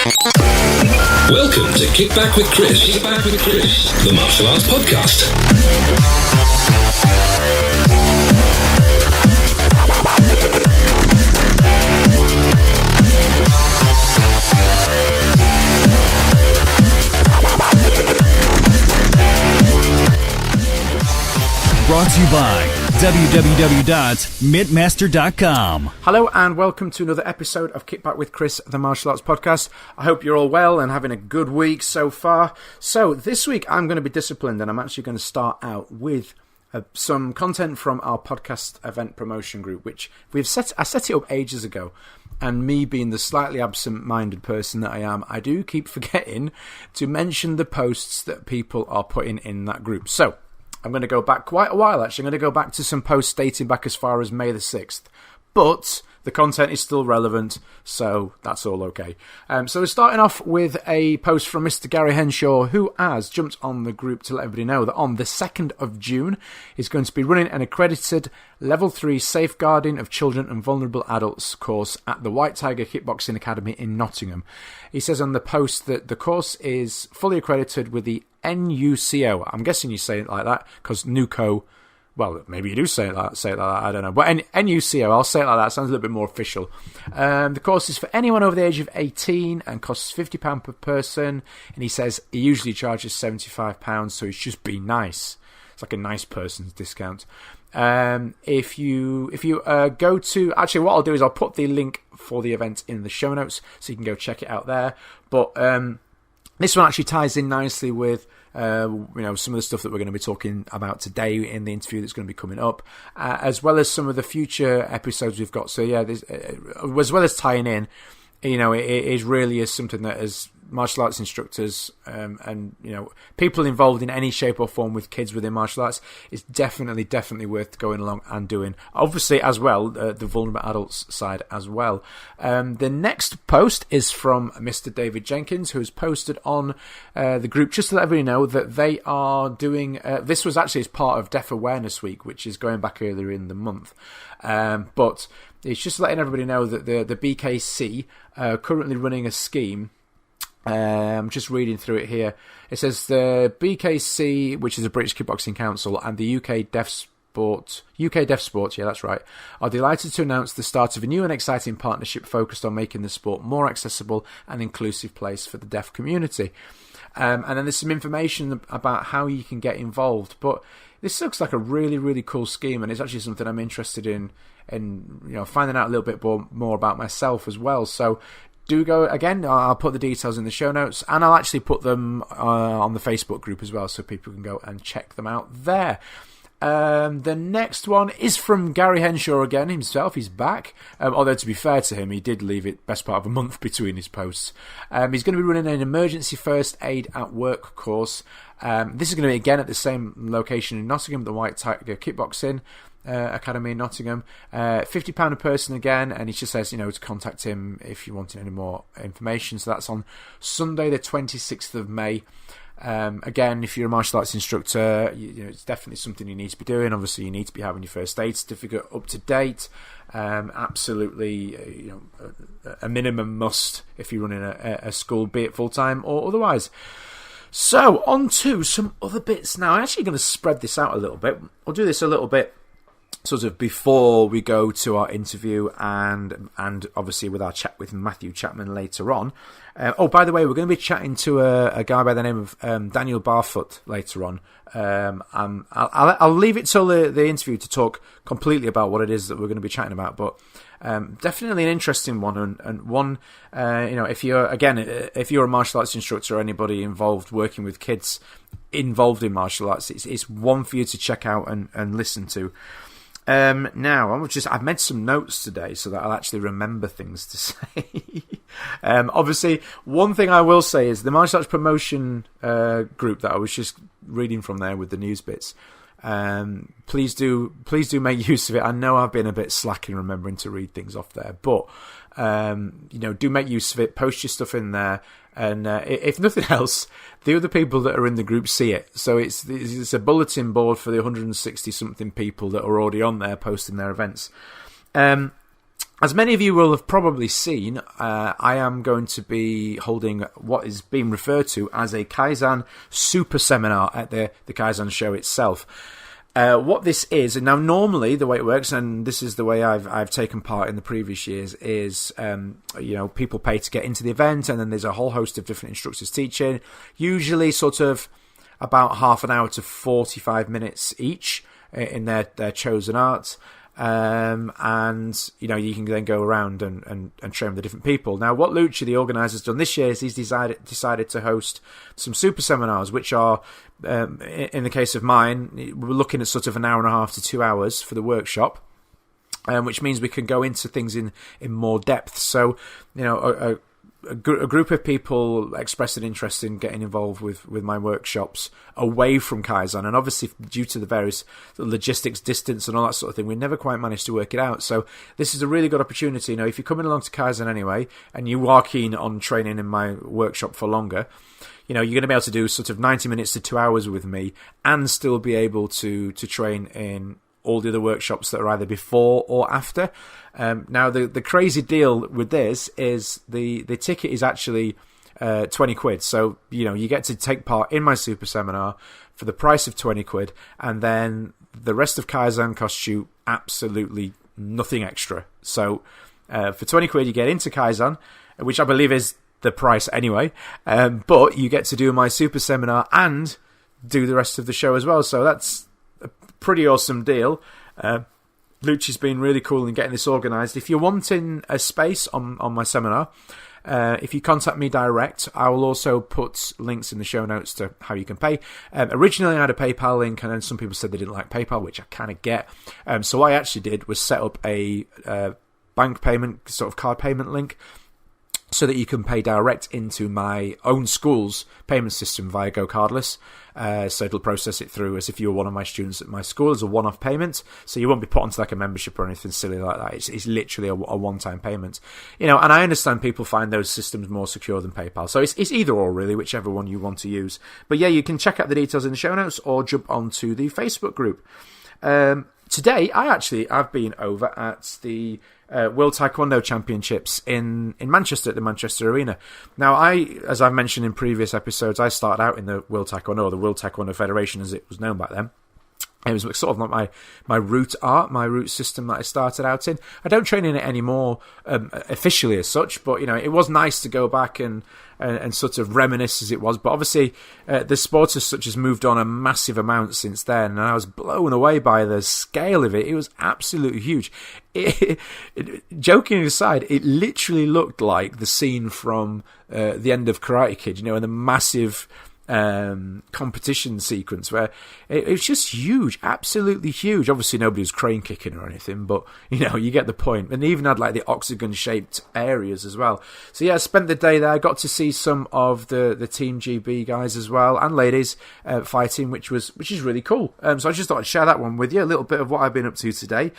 Welcome to Kick Back with Chris. Kick Back with Chris, the martial arts podcast. Brought to you by www.mittmaster.com. Hello and welcome to another episode of Kick Back with Chris, the martial arts podcast. I hope you're all well and having a good week so far. So this week I'm going to be disciplined and I'm actually going to start out with some content from our podcast event promotion group, which I set it up ages ago. And me being the slightly absent-minded person that I am, I do keep forgetting to mention the posts that people are putting in that group. So I'm going to go back quite a while, actually. I'm going to go back to some posts dating back as far as May the 6th. But the content is still relevant, so that's all okay. So we're starting off with a post from Mr. Gary Henshaw, who has jumped on the group to let everybody know that on the 2nd of June, he's going to be running an accredited Level 3 Safeguarding of Children and Vulnerable Adults course at the White Tiger Kickboxing Academy in Nottingham. He says on the post that the course is fully accredited with the NUCO. I'm guessing you say it like that because NUCO. Well, maybe you do say it like that, I don't know. But NUCO, I'll say it like that, it sounds a little bit more official. The course is for anyone over the age of 18 and costs £50 per person. And he says he usually charges £75, so it's just be nice. It's like a nice person's discount. If you go to... Actually, what I'll do is I'll put the link for the event in the show notes, so you can go check it out there. But this one actually ties in nicely with... some of the stuff that we're going to be talking about today in the interview that's going to be coming up, as well as some of the future episodes we've got. So yeah, as well as tying in, it really is something that as martial arts instructors and people involved in any shape or form with kids within martial arts, is definitely worth going along and doing. Obviously, as well, the vulnerable adults side as well. The next post is from Mr. David Jenkins, who has posted on the group just to let everybody know that they are doing. This was actually as part of Deaf Awareness Week, which is going back earlier in the month, but it's just letting everybody know that the BKC are currently running a scheme. I'm just reading through it here. It says the BKC, which is a British Kickboxing Council, and the UK Deaf Sports, yeah, that's right, are delighted to announce the start of a new and exciting partnership focused on making the sport more accessible and inclusive place for the deaf community. And then there's some information about how you can get involved. But this looks like a really, really cool scheme, and it's actually something I'm interested in finding out a little bit more about myself as well. So do go, again, I'll put the details in the show notes, and I'll actually put them on the Facebook group as well, so people can go and check them out there. The next one is from Gary Henshaw again himself. He's back. Although, to be fair to him, he did leave it best part of a month between his posts. He's going to be running an emergency first aid at work course. This is going to be again at the same location in Nottingham, the White Tiger Kickboxing Academy in Nottingham. £50 a person again, and he just says to contact him if you want any more information. So that's on Sunday the 26th of May. Again, if you're a martial arts instructor, it's definitely something you need to be doing. Obviously, you need to be having your first aid certificate up to date. Absolutely, a minimum must if you're running a school, be it full time or otherwise. So, on to some other bits now. I'm actually going to spread this out a little bit. I'll do this a little bit sort of before we go to our interview and obviously with our chat with Matthew Chapman later on. By the way, we're going to be chatting to a guy by the name of Daniel Barfoot later on. I'll leave it till the interview to talk completely about what it is that we're going to be chatting about, but definitely an interesting one, and one, if you're a martial arts instructor or anybody involved working with kids involved in martial arts, it's one for you to check out and listen to. Now, I've made some notes today so that I'll actually remember things to say. Obviously, one thing I will say is the martial arts promotion group that I was just reading from there with the news bits. Please do make use of it. I know I've been a bit slack in remembering to read things off there, but do make use of it. Post your stuff in there. And if nothing else, the other people that are in the group see it. So it's a bulletin board for the 160-something people that are already on there posting their events. As many of you will have probably seen, I am going to be holding what is being referred to as a Kaizen Super Seminar at the Kaizen show itself. What this is, and now normally the way it works, and this is the way I've taken part in the previous years, is people pay to get into the event, and then there's a whole host of different instructors teaching, usually sort of about half an hour to 45 minutes each in their chosen art. And you can then go around and train with the different people. Now, what Lucha, the organizer's done this year, is he's decided to host some super seminars, which are, in the case of mine, we're looking at sort of an hour and a half to 2 hours for the workshop, which means we can go into things in more depth. So, a group of people expressed an interest in getting involved with my workshops away from Kaizen, and obviously due to the various logistics, distance and all that sort of thing, we never quite managed to work it out. So this is a really good opportunity. If you're coming along to Kaizen anyway and you are keen on training in my workshop for longer, you're going to be able to do sort of 90 minutes to 2 hours with me and still be able to train in all the other workshops that are either before or after. Now, the crazy deal with this is the ticket is actually 20 quid. So, you get to take part in my super seminar for the price of 20 quid. And then the rest of Kaizen costs you absolutely nothing extra. So, for 20 quid, you get into Kaizen, which I believe is the price anyway. But you get to do my super seminar and do the rest of the show as well. So that's a pretty awesome deal. Luci's been really cool in getting this organised. If you're wanting a space on my seminar, if you contact me direct, I will also put links in the show notes to how you can pay. Originally, I had a PayPal link, and then some people said they didn't like PayPal, which I kind of get. So what I actually did was set up a bank payment, sort of card payment link, so that you can pay direct into my own school's payment system via GoCardless. So it'll process it through as if you were one of my students at my school as a one-off payment. So you won't be put onto like a membership or anything silly like that. It's literally a one-time payment. And I understand people find those systems more secure than PayPal. So it's either or really, whichever one you want to use. But yeah, you can check out the details in the show notes or jump onto the Facebook group. Today, I've been over at the World Taekwondo Championships in Manchester at the Manchester Arena. Now, as I've mentioned in previous episodes, I started out in the World Taekwondo, or the World Taekwondo Federation as it was known back then. It was sort of like my route system that I started out in. I don't train in it anymore officially as such, but it was nice to go back and sort of reminisce as it was. But obviously, the sport as such has moved on a massive amount since then, and I was blown away by the scale of it. It was absolutely huge. Joking aside, it literally looked like the scene from the end of Karate Kid, and the massive competition sequence where it was just huge, absolutely huge. Obviously nobody was crane kicking or anything, but you get the point. And they even had like the octagon shaped areas as well. So yeah, I spent the day there. I got to see some of the Team GB guys as well, and ladies fighting, which is really cool. So I just thought I'd share that one with you, a little bit of what I've been up to today.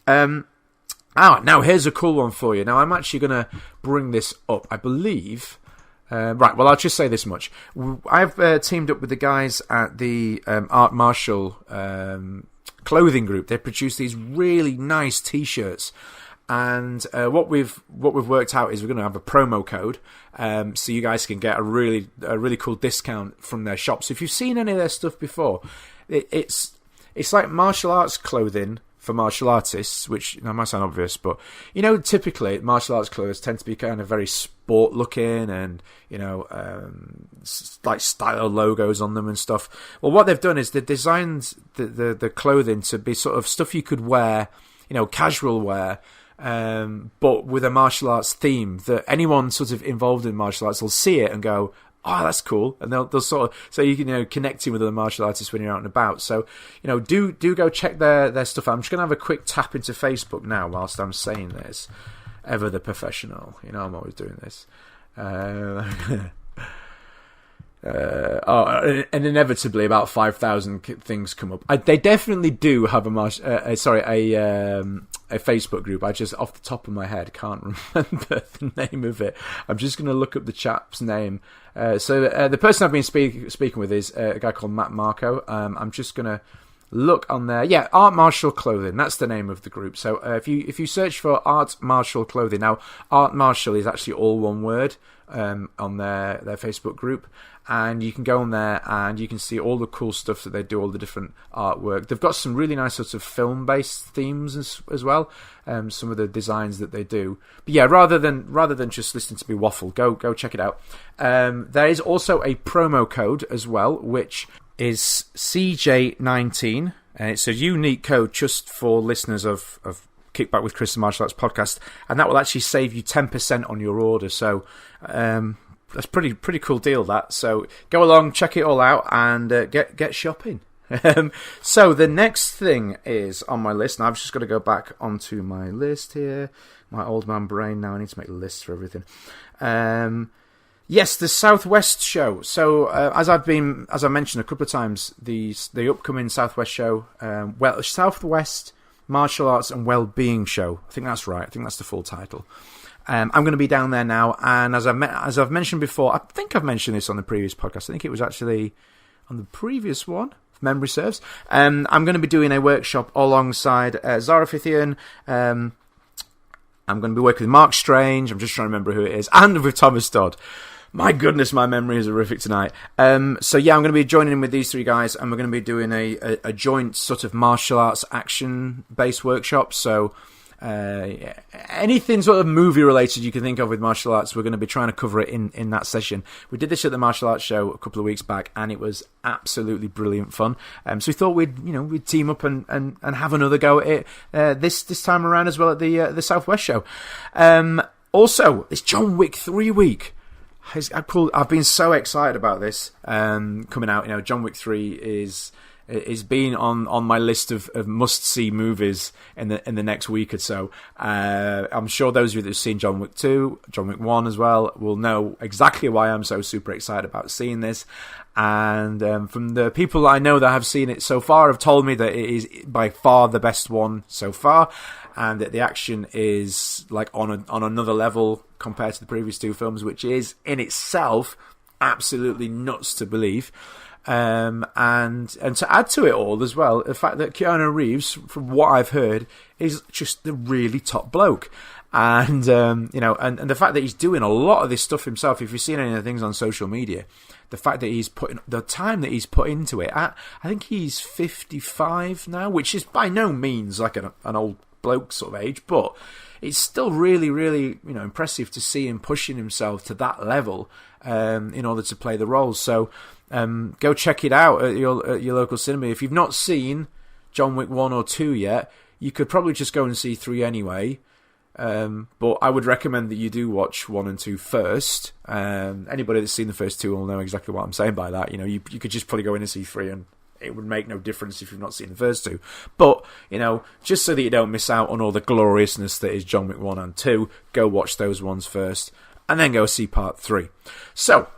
Now here's a cool one for you. Now I'm actually going to bring this up, I believe. Right, well, I'll just say this much. I've teamed up with the guys at the Art Martial clothing group. They produced these really nice T-shirts, and what we've worked out is we're going to have a promo code, so you guys can get a really cool discount from their shop. So if you've seen any of their stuff before, it's like martial arts clothing for martial artists, which might sound obvious, but typically martial arts clothes tend to be kind of very sport looking and like style logos on them and stuff. Well, what they've done is they've designed the clothing to be sort of stuff you could wear, casual wear, but with a martial arts theme that anyone sort of involved in martial arts will see it and go, oh, that's cool, and they'll sort of, so you can connecting with other martial artists when you're out and about. So do go check their stuff out. I'm just gonna have a quick tap into Facebook now whilst I'm saying this. Ever the professional, I'm always doing this. And inevitably about 5,000 things come up. They definitely do have a Facebook group. I just off the top of my head can't remember the name of it. I'm just going to look up the chap's name. So the person I've been speaking with is a guy called Matt Marco. I'm just going to look on there. Yeah, Art Martial Clothing. That's the name of the group. So if you search for Art Martial Clothing, now Art Martial is actually all one word on their Facebook group. And you can go on there and you can see all the cool stuff that they do, all the different artwork. They've got some really nice sorts of film-based themes as well. Some of the designs that they do. But yeah, rather than just listening to me waffle, go check it out. There is also a promo code as well, which is CJ19, and it's a unique code just for listeners of Kickback with Chris, the Martial Arts podcast, and that will actually save you 10% on your order. So that's pretty cool deal, that. So go along, check it all out, and get shopping. So the next thing is on my list, and I've just got to go back onto my list here. My old man brain now. I need to make lists for everything. Yes, the Southwest show. So as I mentioned a couple of times, the upcoming Southwest show, Southwest Martial Arts and Wellbeing Show. I think that's right. I think that's the full title. I'm going to be down there now, and as I've mentioned before, I think I've mentioned this on the previous podcast. I think it was actually on the previous one, if memory serves. I'm going to be doing a workshop alongside Zarophythian. I'm going to be working with Mark Strange. I'm just trying to remember who it is, and with Thomas Dodd. My goodness, my memory is horrific tonight. So yeah, I'm going to be joining in with these three guys, and we're going to be doing a joint sort of martial arts action-based workshop. So anything sort of movie related you can think of with martial arts, we're going to be trying to cover it in that session. We did this at the martial arts show a couple of weeks back, and it was absolutely brilliant fun. So we thought we'd team up and have another go at it this time around as well at the Southwest show. Also, it's John Wick 3 week. I've been so excited about this coming out. John Wick 3 is been on my list of must-see movies in the next week or so. I'm sure those of you that have seen John Wick 2, John Wick 1 as well, will know exactly why I'm so super excited about seeing this. And from the people I know that have seen it so far have told me that it is by far the best one so far, and that the action is like on another level compared to the previous two films, which is in itself absolutely nuts to believe. And to add to it all as well, the fact that Keanu Reeves, from what I've heard, is just the really top bloke. And and the fact that he's doing a lot of this stuff himself. If you've seen any of the things on social media, the fact that he's putting the time that he's put into it. I think he's 55 now, which is by no means like an old bloke sort of age, but it's still really, really impressive to see him pushing himself to that level in order to play the roles. So go check it out at your local cinema. If you've not seen John Wick 1 or 2 yet, you could probably just go and see 3 anyway. But I would recommend that you do watch 1 and 2 first. Anybody that's seen the first 2 will know exactly what I'm saying by that. You could just probably go in and see 3, and it would make no difference if you've not seen the first 2. But, just so that you don't miss out on all the gloriousness that is John Wick 1 and 2, go watch those ones first, and then go see part 3. So,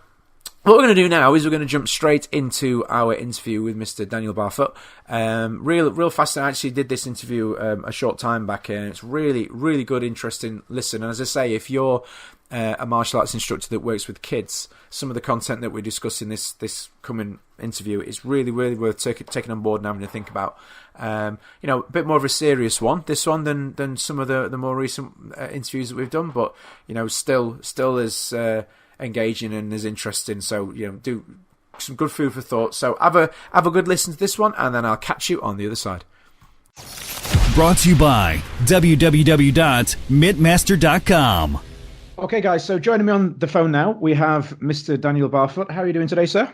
what we're going to do now is we're going to jump straight into our interview with Mr. Daniel Barfoot. Real fast. I actually did this interview a short time back, and it's really, really good, interesting listen. And as I say, if you're a martial arts instructor that works with kids, some of the content that we discuss in this coming interview is really, really worth taking on board and having to think about. A bit more of a serious one, this one, than some of the more recent interviews that we've done, but still is engaging and is interesting. So do some good food for thought. So have a good listen to this one, and then I'll catch you on the other side. Brought to you by www.mittmaster.com. Okay, guys, so joining me on the phone now, we have Mr. Daniel Barfoot. How are you doing today, sir?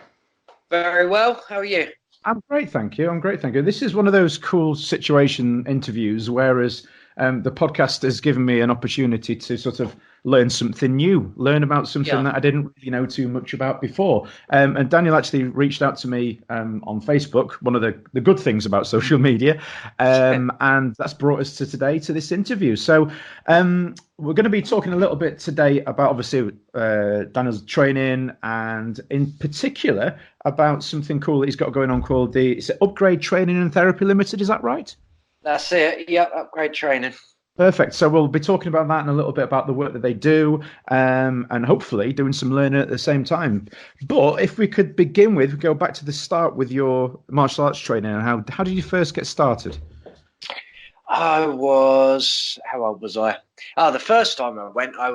Very well. How are you? I'm great, thank you. This is one of those cool situation interviews, whereas the podcast has given me an opportunity to sort of learn something new, learn about something that I didn't really know too much about before. And Daniel actually reached out to me on Facebook, one of the good things about social media, and that's brought us to today, to this interview. So we're going to be talking a little bit today about, obviously, Daniel's training, and in particular about something cool that he's got going on called the Upgrade Training and Therapy Limited. Is that right? That's it. Yep, Upgrade Training. Perfect. So we'll be talking about that and a little bit about the work that they do, and hopefully doing some learning at the same time. But if we could begin with, go back to the start with your martial arts training and how did you first get started? How old was I? Oh, the first time I went, I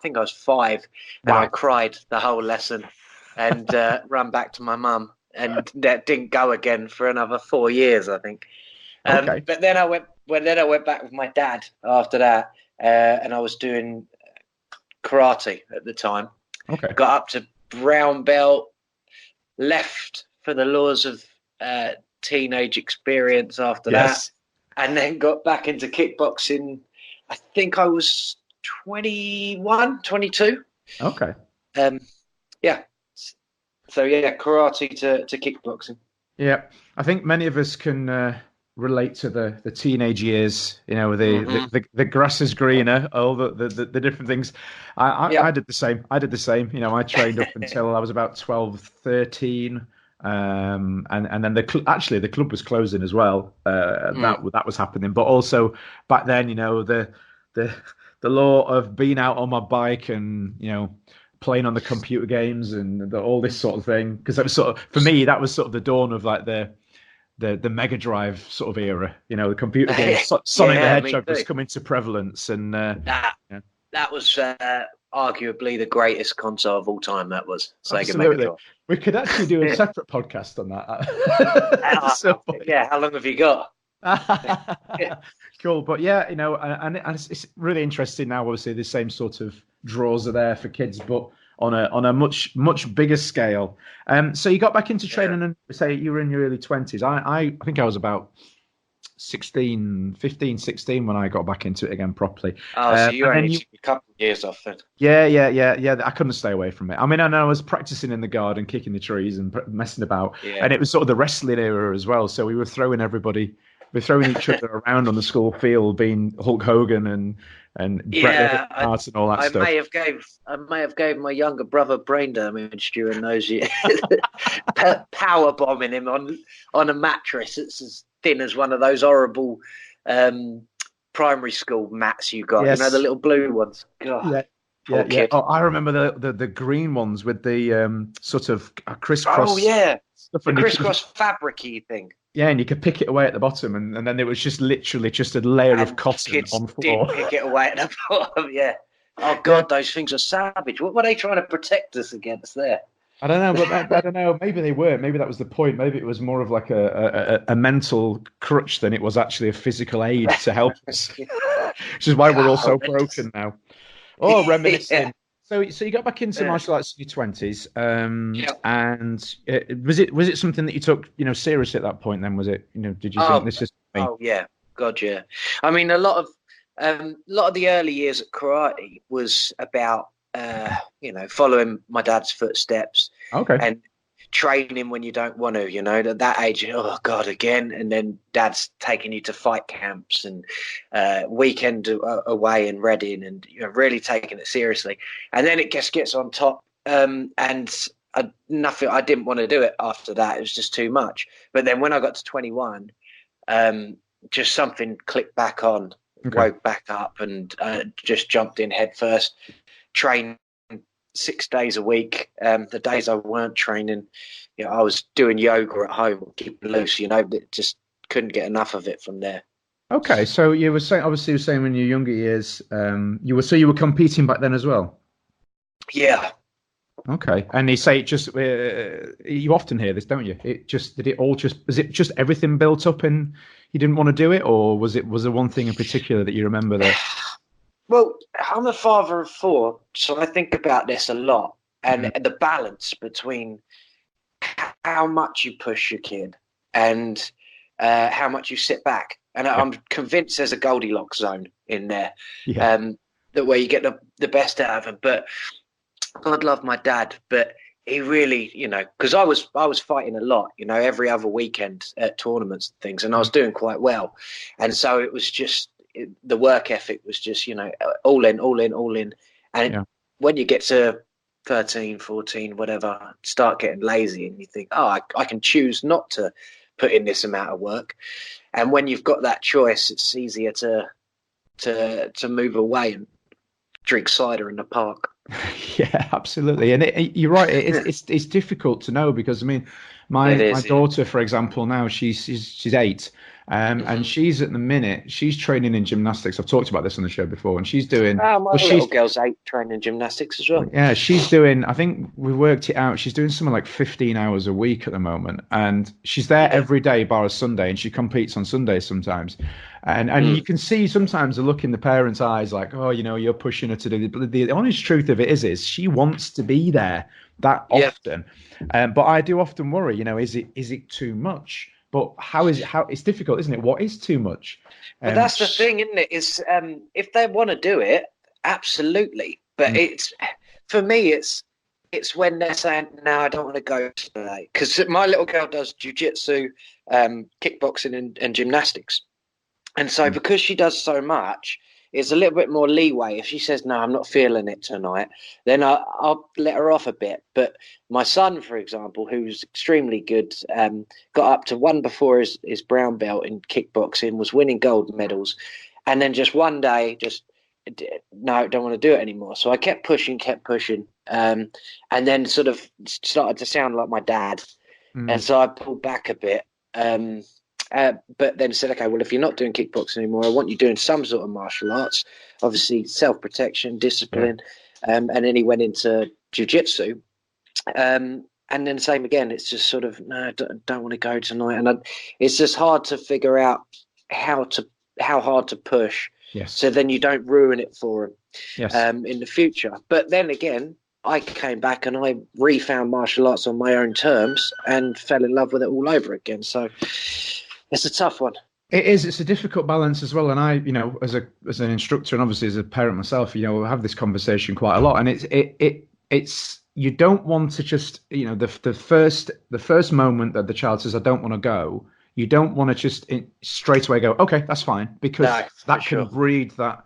think I was 5, and I Wow. cried the whole lesson and ran back to my mum, and that didn't go again for another 4 years, I think. Okay. But then I went back with my dad after that, and I was doing karate at the time. Okay. Got up to brown belt, left for the laws of teenage experience after that, Yes. and then got back into kickboxing. I think I was 21, 22. Okay. Um, yeah. So, yeah, karate to kickboxing. Yeah. I think many of us can relate to the teenage years. You know, Hmm. the grass is greener, all the different things. I Yep. did the same. I did the same. You know, I trained up until I was about 12, 13. And then actually the club was closing as well. Mm. That was happening, but also back then, you know, the the law of being out on my bike and playing on the computer games and all this sort of thing, because that was sort of, for me, that was sort of the dawn of like the Mega Drive sort of era. You know, the computer games, Sonic the Yeah, me Hedgehog was too. coming to prevalence, and That yeah, that was arguably the greatest console of all time. That was Sega Mega absolutely. Drive. We could actually do a Yeah. separate podcast on that. At some point. Yeah. How long have you got? Cool, but yeah, you know, and it's really interesting now. Obviously, the same sort of draws are there for kids, but on a much bigger scale. So you got back into Yeah. training and say you were in your early 20s. I think I was about 16, 15, 16 when I got back into it again properly. Oh, so you And then only you, took a couple of years off then. yeah. I couldn't stay away from it. I mean, I know I was practicing in the garden, kicking the trees and messing about, Yeah. and it was sort of the wrestling era as well. So we're throwing each other around on the school field, being Hulk Hogan and Bret the Yeah, Hart and all that stuff. I may have gave my younger brother brain damage during those years. Power bombing him on a mattress. It's as thin as one of those horrible um, primary school mats you got. You know, the Yes, little blue ones. God, yeah, poor yeah. kid. Oh, I remember the green ones with the sort of Oh crisscross yeah, stuff, the and crisscross fabricy thing. yeah, and you could pick it away at the bottom, and then it was just literally just a layer of And cotton kids on the did floor. pick it away at the bottom. Yeah. Oh Yeah, God, those things are savage. What were they trying to protect us against there? I don't know, but I don't know. Maybe they were. Maybe that was the point. Maybe it was more of like a mental crutch than it was actually a physical aid to help us, which is why we're all so Horrendous. broken now. Oh, Yeah. reminiscing. So you got back into Yeah. martial arts in your 20s, Yeah. and was it something that you took seriously at that point? Then was it did you think Oh, this is me? oh yeah. God, yeah. I mean, a lot of the early years at karate was about following my dad's footsteps Okay, and training when you don't want to. You know, at that age, oh God, again, and then dad's taking you to fight camps and weekend away in Reading, and really taking it seriously. And then it just gets on top, and nothing. I didn't want to do it after that. It was just too much. But then when I got to 21. Just something clicked back on, okay. woke back up, and just jumped in head first. Trained 6 days a week. The days I weren't training, I was doing yoga at home, keeping loose. Just couldn't get enough of it from there. Okay, so you were saying, obviously, you were saying in your younger years, you were competing back then as well. Yeah. Okay, and you say it just you often hear this, don't you? Is it just everything built up and you didn't want to do it, or was there one thing in particular that you remember that? Well, I'm a father of 4, so I think about this a lot, and Mhm. the balance between how much you push your kid and how much you sit back. And Yeah, I'm convinced there's a Goldilocks zone in there, yeah, um, that where you get the best out of him. But God love my dad, but he really, because I was fighting a lot, every other weekend at tournaments and things, and I was Mhm. doing quite well, and so it was just the work ethic was just all in, all in, all in, and Yeah. when you get to 13, 14, whatever, start getting lazy, and you think, oh, I can choose not to put in this amount of work, and when you've got that choice, it's easier to to move away and drink cider in the park. Yeah, absolutely. And you're right. It's difficult to know because I mean, It my is. daughter, for example, now she's 8, and she's at the minute she's training in gymnastics. I've talked about this on the show before, and she's doing Oh, my well. little She's girl's 8 training gymnastics as well. Yeah, she's doing, I think we worked it out. She's doing something like 15 hours a week at the moment. And she's there every day, bar a Sunday, and she competes on Sundays sometimes. And you can see sometimes the look in the parents' eyes like, oh, you're pushing her to do it. But the honest truth of it is she wants to be there that often. But I do often worry, is it too much? But how it's difficult, isn't it? What is too much? But that's the thing, isn't it? Is if they want to do it, absolutely. But for me, it's when they're saying, "No, I don't want to go today," because my little girl does jiu-jitsu, kickboxing, and gymnastics, and so because she does so much, it's a little bit more leeway. If she says, "No, I'm not feeling it tonight," then I'll let her off a bit. But my son, for example, who's extremely good, got up to one before his brown belt in kickboxing, was winning gold medals, and then just one day, no, don't want to do it anymore. So I kept pushing, and then sort of started to sound like my dad, and so I pulled back a bit. But then said, okay, well, if you're not doing kickboxing anymore, I want you doing some sort of martial arts, obviously self-protection, discipline, and then he went into jiu-jitsu. And then same again, it's just sort of, no, I don't want to go tonight. And it's just hard to figure out how hard to push. Yes. So then you don't ruin it for him Yes. in the future. But then again, I came back and I refound martial arts on my own terms and fell in love with it all over again. So it's a tough one. It is. It's a difficult balance as well. And I, as an instructor and obviously as a parent myself, we have this conversation quite a lot. And it's you don't want to just, the first moment that the child says, I don't want to go, you don't want to just straight away go, okay, that's fine, because that can breed that.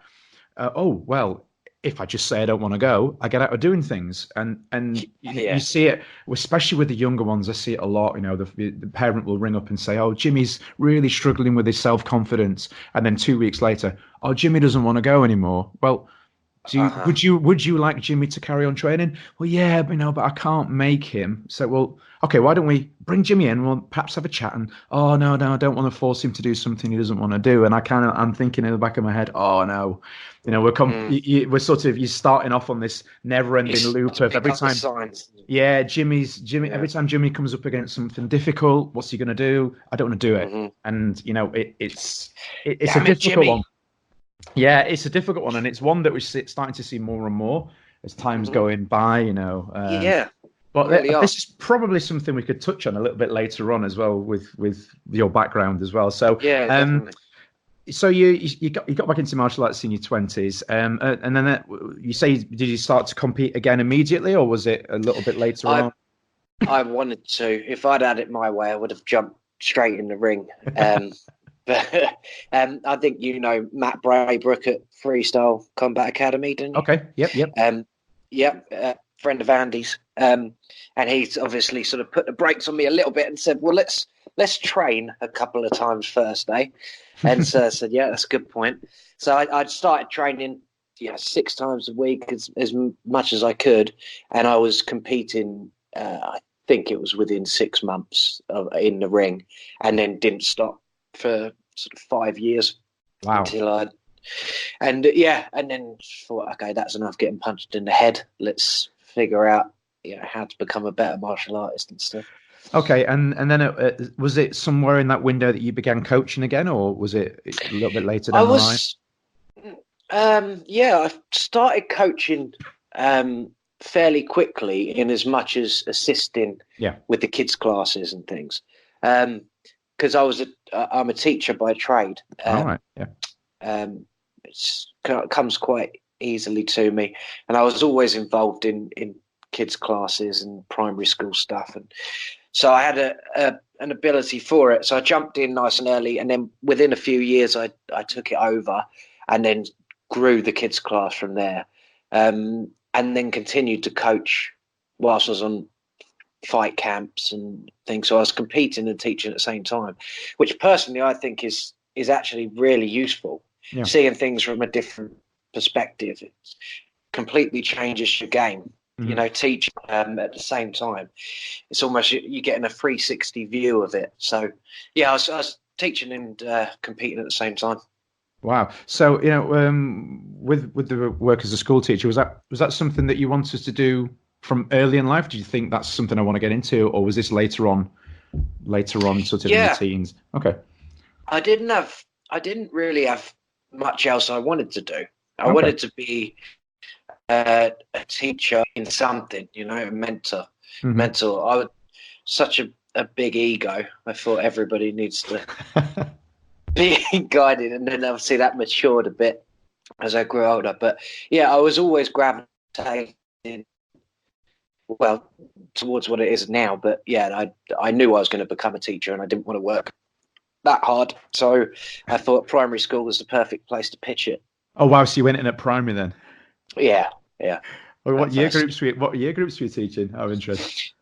Oh well, if I just say I don't want to go, I get out of doing things, and you see it, especially with the younger ones. I see it a lot. The parent will ring up and say, "Oh, Jimmy's really struggling with his self-confidence," and then 2 weeks later, "Oh, Jimmy doesn't want to go anymore." Well, would you like Jimmy to carry on training? Well, yeah, but I can't make him. So, well, okay, why don't we bring Jimmy in? We'll perhaps have a chat. And no, I don't want to force him to do something he doesn't want to do. And I'm thinking in the back of my head, oh no, we're sort of, you're starting off on this never-ending loop of every time. Jimmy. Every time Jimmy comes up against something difficult, what's he going to do? I don't want to do it. And it's a difficult one. Yeah, it's a difficult one, and it's one that we're starting to see more and more as time's going by. But really this is probably something we could touch on a little bit later on as well with your background as well. So definitely. So you got back into martial arts in your 20s, and then you say, did you start to compete again immediately, or was it a little bit later on? I wanted to. If I'd had it my way, I would have jumped straight in the ring. But I think Matt Braybrook at Freestyle Combat Academy, didn't you? Okay. Yep. Friend of Andy's, and he's obviously sort of put the brakes on me a little bit and said, "Well, let's train a couple of times first, eh?" And so I said, "Yeah, that's a good point." So I started training, 6 times a week as much as I could, and I was competing. I think it was within 6 months in the ring, and then didn't stop for sort of 5 years. Wow. Until and then thought, okay, that's enough getting punched in the head. Let's figure out how to become a better martial artist and stuff. Okay, and then was it somewhere in that window that you began coaching again, or was it a little bit later down the line? I started coaching fairly quickly, in as much as assisting with the kids' classes and things. Because I'm a teacher by trade. All right. Yeah. It comes quite easily to me, and I was always involved in kids' classes and primary school stuff, and so I had an ability for it. So I jumped in nice and early, and then within a few years, I took it over, and then grew the kids' class from there, and then continued to coach whilst I was on fight camps and things. So I was competing and teaching at the same time, which personally I think is actually really useful. Yeah. seeing things from a different perspective. It completely changes your game. Teach at the same time. It's almost you're getting a 360 view of it. So, yeah, I was teaching and competing at the same time. Wow. So, with the work as a school teacher, was that something that you wanted to do from early in life? Do you think that's something I want to get into, or was this later on, sort of in the teens? Okay. I didn't really have much else I wanted to do. I wanted to be a teacher in something, a mentor. Mm-hmm. Mentor. I was such a big ego. I thought everybody needs to be guided, and then obviously that matured a bit as I grew older. But yeah, I was always gravitating towards what it is now. But yeah, I knew I was going to become a teacher, and I didn't want to work that hard. So I thought primary school was the perfect place to pitch it. Oh wow! So you went in at primary then? Yeah. Well, what year groups were you teaching? Out of interest.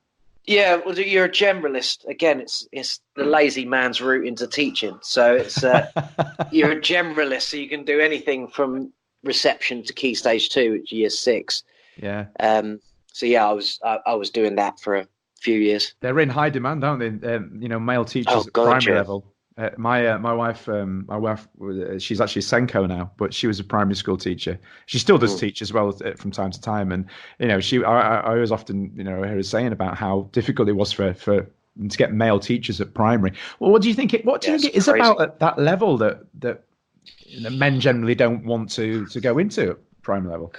Yeah, well, you're a generalist. Again, it's the lazy man's route into teaching. So it's you're a generalist, so you can do anything from reception to key stage 2, which is year 6. Yeah. So yeah, I was doing that for a few years. They're in high demand, aren't they? Male teachers at primary level. My wife, she's actually a Senko now, but she was a primary school teacher. She still does teach as well from time to time, and I always often hear her saying about how difficult it was for to get male teachers at primary. Well, what do you think? What do you think it is about at that level that men generally don't want to go into at primary level?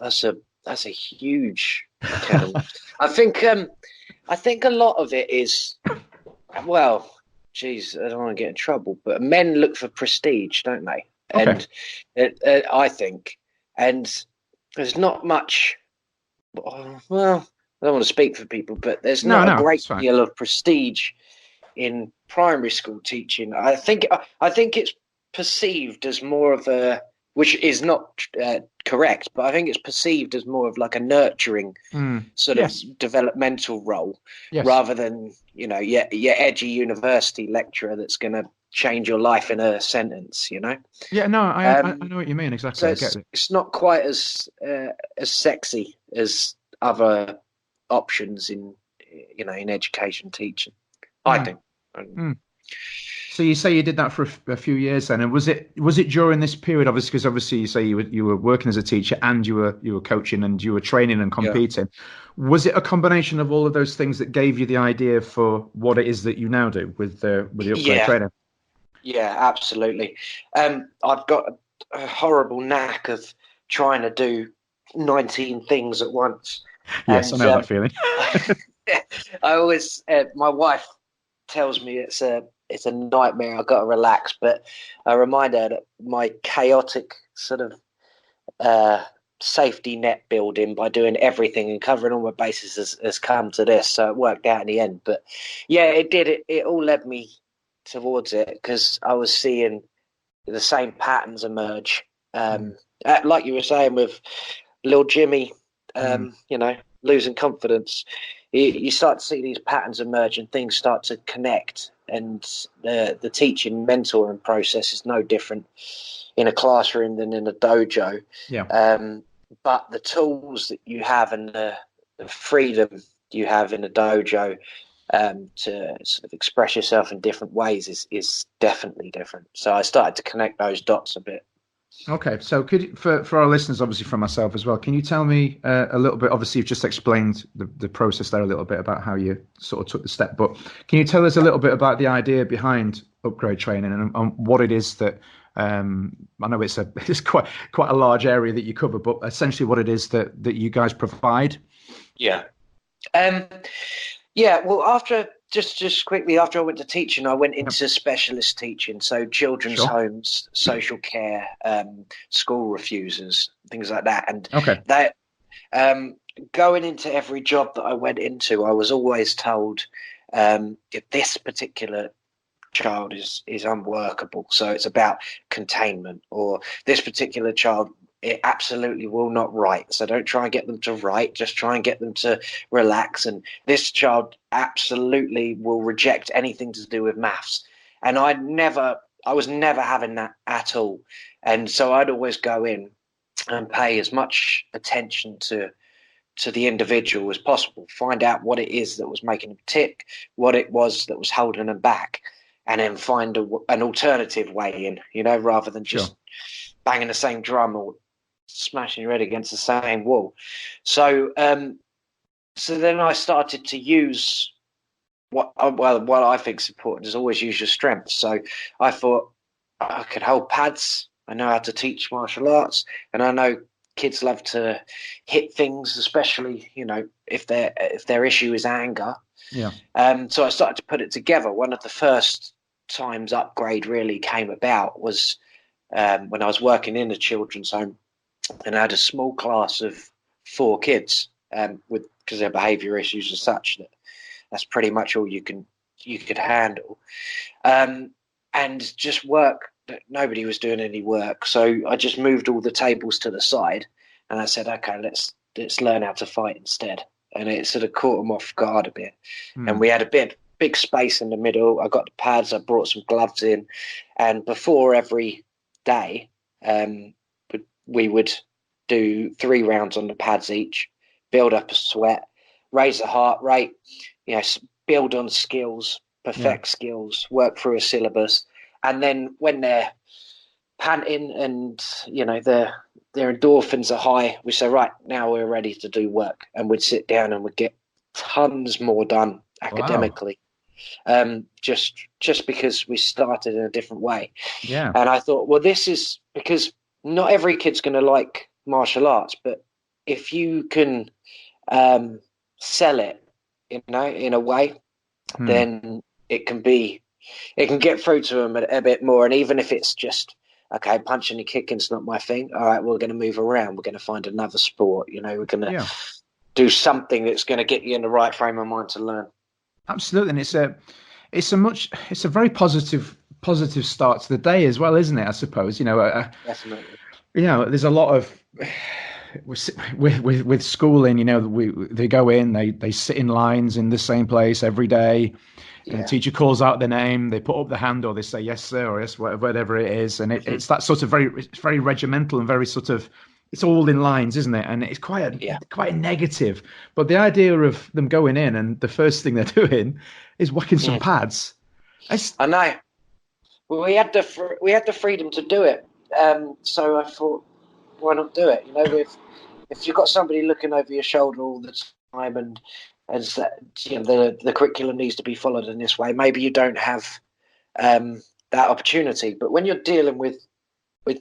That's a huge kettle. I think a lot of it is Geez, I don't want to get in trouble, but men look for prestige, don't they? Okay. And I think, and there's not much. Well, I don't want to speak for people, but there's not a great deal of prestige in primary school teaching. I think it's perceived as more of a, which is not correct, but I think it's perceived as more of like a nurturing sort of developmental role, rather than your edgy university lecturer that's going to change your life in a sentence. Yeah, no, I know what you mean exactly. So I get it. It's not quite as sexy as other options in education teaching. I think. So you say you did that for a few years then, and was it during this period, obviously, because obviously you say you were working as a teacher and you were coaching and you were training and competing. Yeah. Was it a combination of all of those things that gave you the idea for what it is that you now do with the upgrade training? Yeah, absolutely. I've got a horrible knack of trying to do 19 things at once. Yes, and, I know that feeling. I always, my wife tells me it's a nightmare. I've got to relax, but I remind her that my chaotic sort of safety net building by doing everything and covering all my bases has come to this. So it worked out in the end. But yeah, it did. It all led me towards it because I was seeing the same patterns emerge. Like you were saying with little Jimmy, losing confidence. You start to see these patterns emerge and things start to connect. And the teaching mentoring process is no different in a classroom than in a dojo. Yeah. But the tools that you have and the freedom you have in a dojo to sort of express yourself in different ways is definitely different. So I started to connect those dots a bit. Okay, so could you, for our listeners, obviously for myself as well, can you tell me a little bit? Obviously, you've just explained the process there a little bit about how you sort of took the step, but can you tell us a little bit about the idea behind upgrade training and what it is that I know it's quite a large area that you cover, but essentially what it is that you guys provide? Yeah. Well, after just quickly after I went to teaching, I went into specialist teaching, so children's homes, social care, school refusers, things like that. And that going into every job that I went into, I was always told if this particular child is unworkable, so it's about containment, or this particular child, it absolutely will not write. So don't try and get them to write, just try and get them to relax. And this child absolutely will reject anything to do with maths. And I never I was never having that at all. And so I'd always go in and pay as much attention to the individual as possible, find out what it is that was making them tick, what it was that was holding them back, and then find an alternative way in, rather than just banging the same drum or smashing your head against the same wall. So so then I started to use what I think is important is always use your strengths. So I thought I could hold pads. I know how to teach martial arts, and I know kids love to hit things, especially if their issue is anger. Yeah. So I started to put it together. One of the first times upgrade really came about was when I was working in a children's home, and I had a small class of 4 kids because their behaviour issues are such that's pretty much all you could handle, and just work. Nobody was doing any work, so I just moved all the tables to the side, and I said, "Okay, let's learn how to fight instead." And it sort of caught them off guard a bit. And we had a big space in the middle. I got the pads. I brought some gloves in, and before every day, we would do 3 rounds on the pads each, build up a sweat, raise the heart rate, build on skills, perfect skills, work through a syllabus. And then when they're panting and, their endorphins are high, we say, right, now we're ready to do work. And we'd sit down and we'd get tons more done academically. Wow. Just because we started in a different way. Yeah. And I thought, well, this is because not every kid's going to like martial arts, but if you can sell it, in a way, then it can get through to them a bit more. And even if it's just, okay, punching and kicking's not my thing. All right, we're going to move around. We're going to find another sport. We're going to do something that's going to get you in the right frame of mind to learn. Absolutely. And it's a very positive start to the day as well, isn't it? I suppose, Definitely. There's a lot of, with schooling, they go in, they sit in lines in the same place every day. And the teacher calls out their name, they put up the hand, or they say yes sir or yes whatever it is, and it's that sort of it's very regimental and very sort of, it's all in lines, isn't it? And it's quite a negative. But the idea of them going in and the first thing they're doing is whacking some pads. I know. Well, we had the freedom to do it, so I thought, why not do it? If you've got somebody looking over your shoulder all the time, and as that, the curriculum needs to be followed in this way, maybe you don't have that opportunity. But when you're dealing with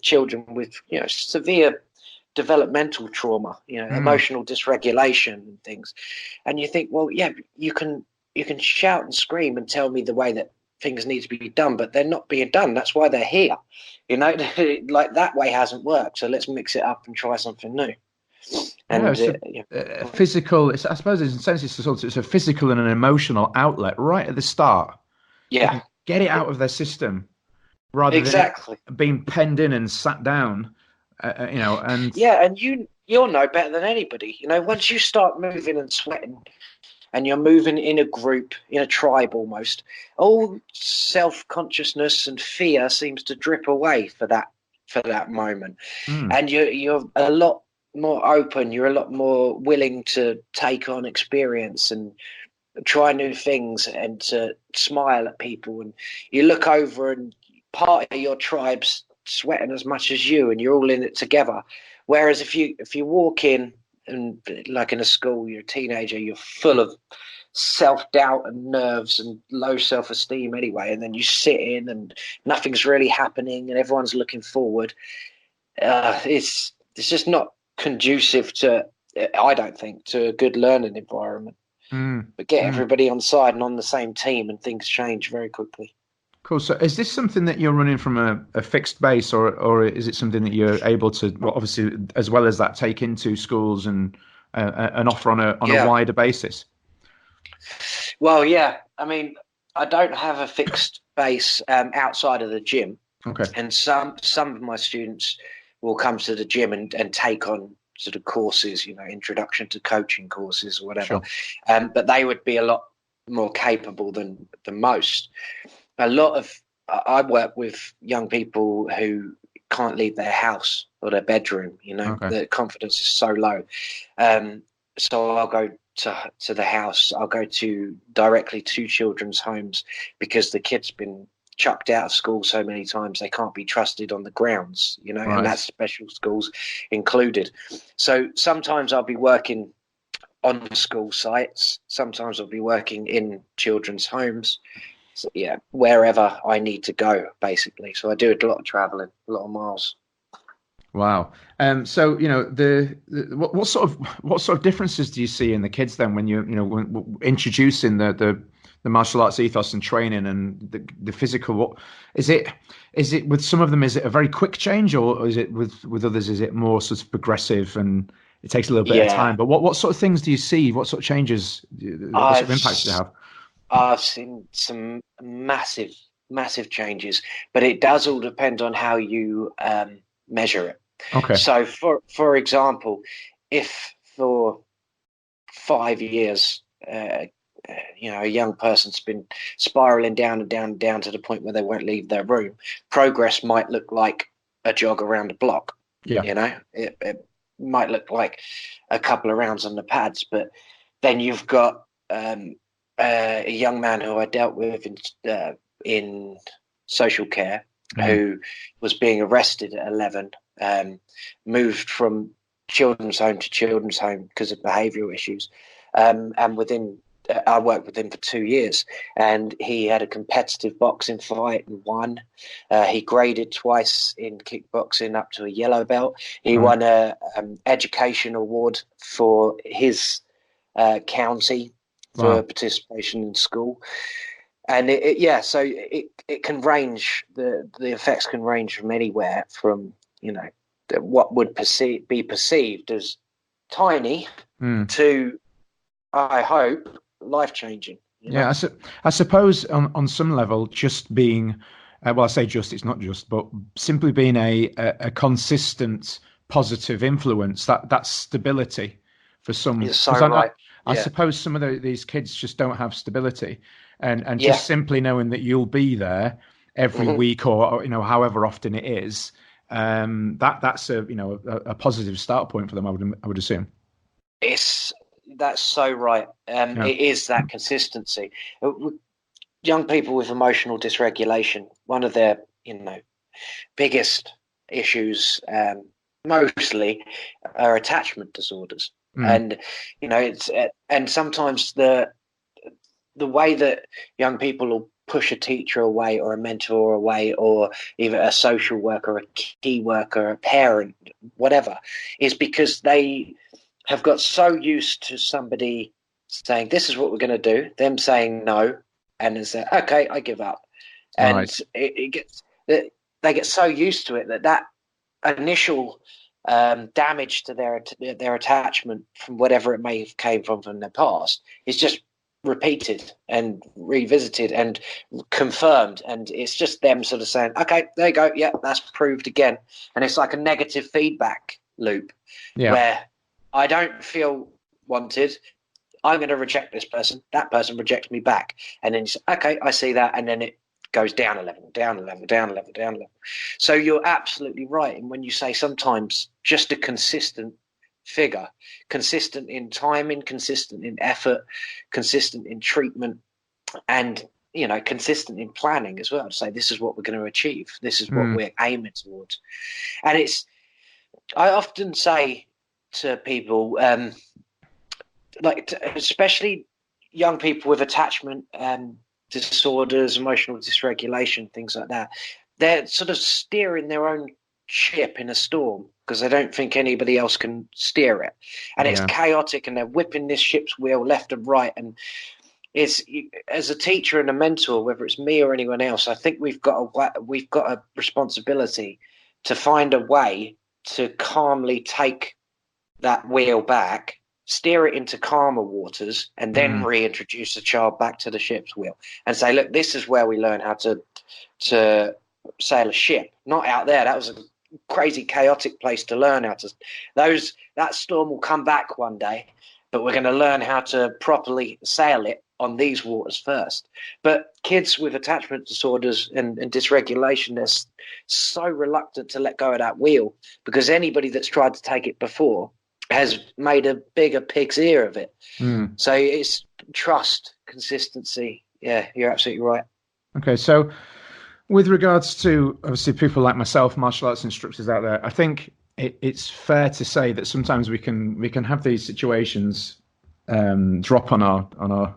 children with severe developmental trauma, emotional dysregulation and things, and you think, well, yeah, you can shout and scream and tell me the way that things need to be done, but they're not being done. That's why they're here. Like that way hasn't worked. So let's mix it up and try something new. And a physical. I suppose, in a sense, it's a physical and an emotional outlet right at the start. Yeah, get it out of their system rather than being penned in and sat down. And and you'll know better than anybody. Once you start moving and sweating, and you're moving in a group, in a tribe almost, all self-consciousness and fear seems to drip away for that moment. And you're a lot more open, you're a lot more willing to take on experience and try new things and to smile at people. And you look over and part of your tribe's sweating as much as you, and you're all in it together. Whereas if you walk in, and like in a school, you're a teenager, you're full of self-doubt and nerves and low self-esteem anyway, and then you sit in and nothing's really happening and everyone's looking forward. It's just not conducive to, I don't think, to a good learning environment. But get everybody on side and on the same team, and things change very quickly. Cool. So is this something that you're running from a fixed base, or is it something that you're able to, well, obviously, as well as that, take into schools and offer on a wider basis? Well, yeah. I mean, I don't have a fixed base outside of the gym. Okay. And some of my students will come to the gym and take on sort of courses, introduction to coaching courses or whatever. Sure. But they would be a lot more capable than most. A lot I work with young people who can't leave their house or their bedroom. Okay. The confidence is so low. So I'll go to the house. I'll go directly to children's homes because the kid's been chucked out of school so many times they can't be trusted on the grounds, Right. and that's special schools included. So sometimes I'll be working on school sites. Sometimes I'll be working in children's homes. So, yeah, wherever I need to go, basically. So I do a lot of traveling, a lot of miles. Wow. So what sort of differences do you see in the kids then when when introducing the martial arts ethos and training and the physical? What is it? Is it with some of them? Is it a very quick change, or is it with others? Is it more sort of progressive and it takes a little bit of time? But what sort of things do you see? What sort of changes? What sort of impacts do you have? I've seen some massive, massive changes, but it does all depend on how you measure it. Okay. So, for example, if for 5 years, a young person's been spiraling down and down and down to the point where they won't leave their room, progress might look like a jog around a block. Yeah. It might look like a couple of rounds on the pads, but then you've got a young man who I dealt with in social care who was being arrested at 11, moved from children's home to children's home because of behavioural issues. And I worked with him for 2 years, and he had a competitive boxing fight and won. He graded twice in kickboxing up to a yellow belt. He won a education award for his county for participation in school. And so it can range, the effects can range from anywhere from, what would be perceived as tiny to, I hope, life-changing. Yeah, I suppose on some level, just being, I say just, it's not just, but simply being a consistent positive influence, that stability for some. You're so right. I suppose some of these kids just don't have stability, and just simply knowing that you'll be there every week or however often it is, that's a positive start point for them. I would assume. That's so right. It is that consistency. Young people with emotional dysregulation, one of their biggest issues mostly are attachment disorders. And and sometimes the way that young people will push a teacher away or a mentor away or even a social worker, a key worker, a parent, whatever, is because they have got so used to somebody saying, this is what we're going to do, them saying no, and then say, okay, I give up. And they get so used to it that initial damage to their attachment from whatever it may have came from their past is just repeated and revisited and confirmed, and it's just them sort of saying, okay, there you go, yeah, that's proved again. And it's like a negative feedback loop where I don't feel wanted, I'm going to reject this person, that person rejects me back, and then you say, okay, I see that, and then it goes down a level, down a level, down a level, down a level. So you're absolutely right. And when you say sometimes just a consistent figure, consistent in timing, consistent in effort, consistent in treatment, and consistent in planning as well, to say this is what we're going to achieve, this is what we're aiming towards. And I often say to people, especially young people with attachment disorders, emotional dysregulation, things like that, they're sort of steering their own ship in a storm because they don't think anybody else can steer it, and it's chaotic, and they're whipping this ship's wheel left and right. And as a teacher and a mentor, whether it's me or anyone else, I think we've got a responsibility to find a way to calmly take that wheel back, steer it into calmer waters, and then reintroduce the child back to the ship's wheel and say, look, this is where we learn how to sail a ship, not out there. That was a crazy, chaotic place to learn how to. That storm will come back one day, but we're going to learn how to properly sail it on these waters first. But kids with attachment disorders and dysregulation, they're so reluctant to let go of that wheel, because anybody that's tried to take it before has made a bigger pig's ear of it. So it's trust, consistency. Yeah, you're absolutely right. Okay, so with regards to obviously people like myself, martial arts instructors out there, I think it's fair to say that sometimes we can have these situations drop on our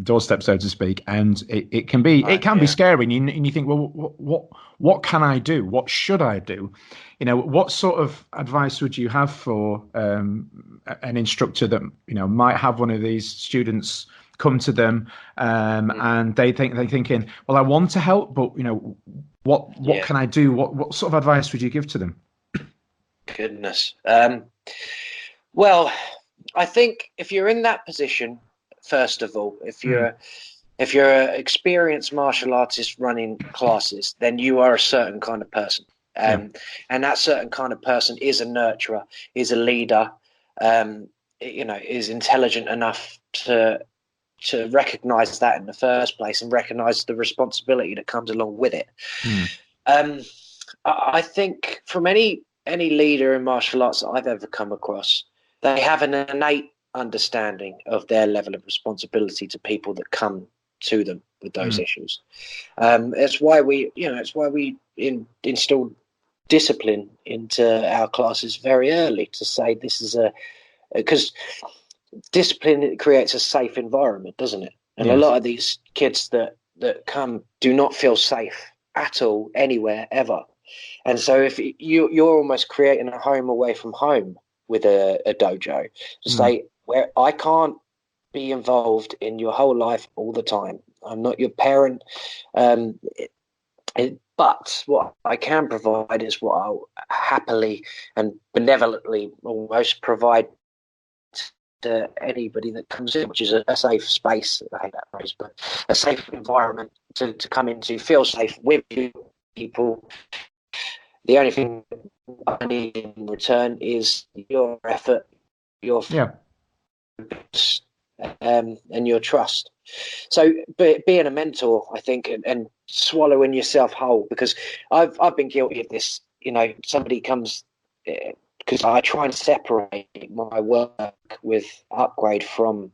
doorstep, so to speak, and it can be scary, and you think, well, what can I do? What should I do? You know, what sort of advice would you have for an instructor that, you know, might have one of these students come to them and they're thinking, well, I want to help, but, you know, what can I do? What sort of advice would you give to them? Goodness. Well, I think if you're in that position, first of all, if you're an experienced martial artist running classes, then you are a certain kind of person. And that certain kind of person is a nurturer, is a leader, you know, is intelligent enough to recognize that in the first place and recognize the responsibility that comes along with it. I think from any leader in martial arts that I've ever come across, they have an innate understanding of their level of responsibility to people that come to them with those issues. It's why we instill discipline into our classes very early, to say this is because discipline creates a safe environment, doesn't it? And a lot of these kids that come do not feel safe at all anywhere ever. And so if you're almost creating a home away from home with a dojo, to say, where I can't be involved in your whole life all the time. I'm not your parent. But what I can provide is what I'll happily and benevolently almost provide to anybody that comes in, which is a safe space. I hate that phrase, but a safe environment to come into, feel safe with you people. The only thing I need in return is your effort, your and your trust. So being a mentor, I think, and swallowing yourself whole, because I've been guilty of this. You know, somebody comes, because I try and separate my work with Upgrade from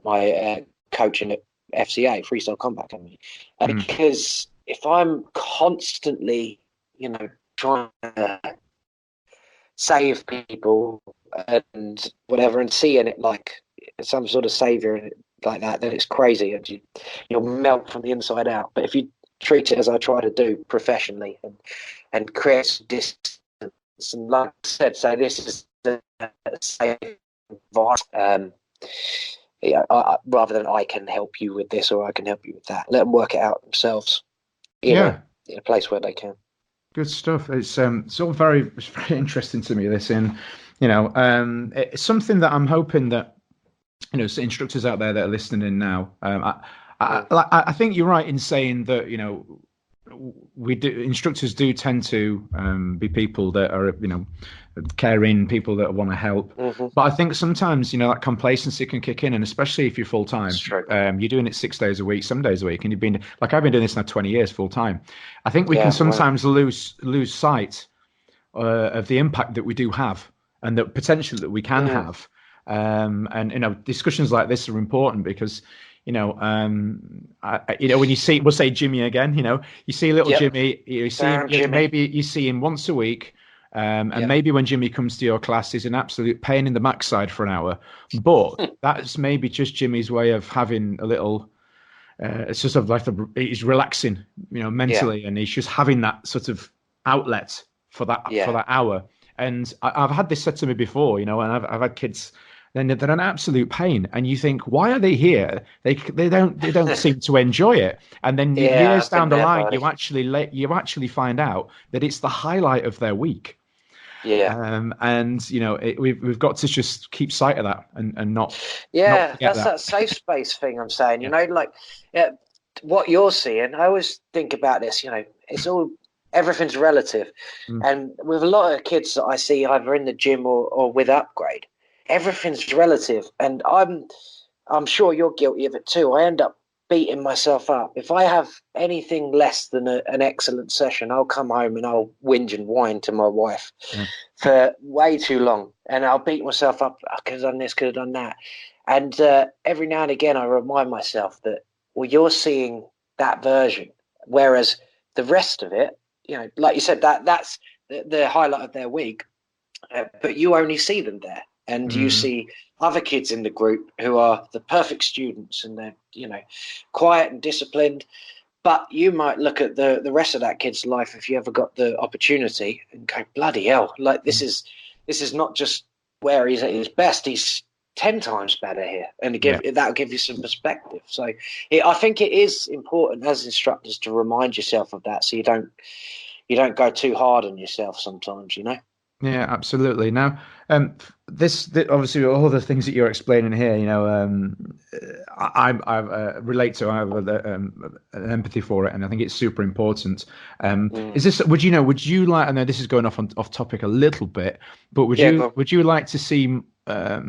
my coaching at FCA, Freestyle Combat Academy, because if I'm constantly, you know, trying to save people and whatever, and seeing it like some sort of savior like that, then it's crazy, and you'll melt from the inside out. But if you treat it as I try to do, professionally, and create some distance, and like I said, say this is a safe environment, rather than I can help you with this or I can help you with that, let them work it out themselves in a place where they can. Good stuff. It's all very interesting to me, this, and you know, it's something that I'm hoping that, you know, instructors out there that are listening in now, I think you're right in saying that, you know, instructors do tend to be people that are, you know, caring, people that want to help. But I think sometimes, you know, that complacency can kick in, and especially if you're full time, you're doing it 6 days a week, 7 days a week, and you've been, like, I've been doing this now 20 years full time. I think we can sometimes lose sight of the impact that we do have, and the potential that we can have. And you know, discussions like this are important because, you know, when you see, we'll say Jimmy again, you know, you see little Jimmy, you see him, maybe you see him once a week, and maybe when Jimmy comes to your class, he's an absolute pain in the backside for an hour, but that's maybe just Jimmy's way of having a little. It's just sort of like he's relaxing, you know, mentally, and he's just having that sort of outlet for that hour. And I've had this said to me before, you know, and I've had kids. Then they're an absolute pain, and you think, why are they here? They don't seem to enjoy it. And then years down the line, you actually find out that it's the highlight of their week. And you know, we've got to just keep sight of that and not. Not that's that safe space thing I'm saying. You know, like what you're seeing. I always think about this. You know, it's all. Everything's relative, and with a lot of kids that I see either in the gym or with Upgrade, everything's relative. And I'm sure you're guilty of it too. I end up beating myself up. If I have anything less than an excellent session, I'll come home and I'll whinge and whine to my wife for way too long. And I'll beat myself up. I could have done this, could have done that. And every now and again, I remind myself that, well, you're seeing that version, whereas the rest of it, like you said, that's the highlight of their week. But you only see them there, and you see other kids in the group who are the perfect students, and they're quiet and disciplined. But you might look at the rest of that kid's life, if you ever got the opportunity, and go, bloody hell, like this is not just where he's at his best, he's 10 times better here, and that'll give you some perspective. So I think it is important as instructors to remind yourself of that, so you don't go too hard on yourself sometimes. Yeah, absolutely. Now, this obviously all the things that you're explaining here, I relate to. I have an empathy for it, and I think it's super important. Is this? Would you like? I know this is going off topic a little bit, but would you like to see? I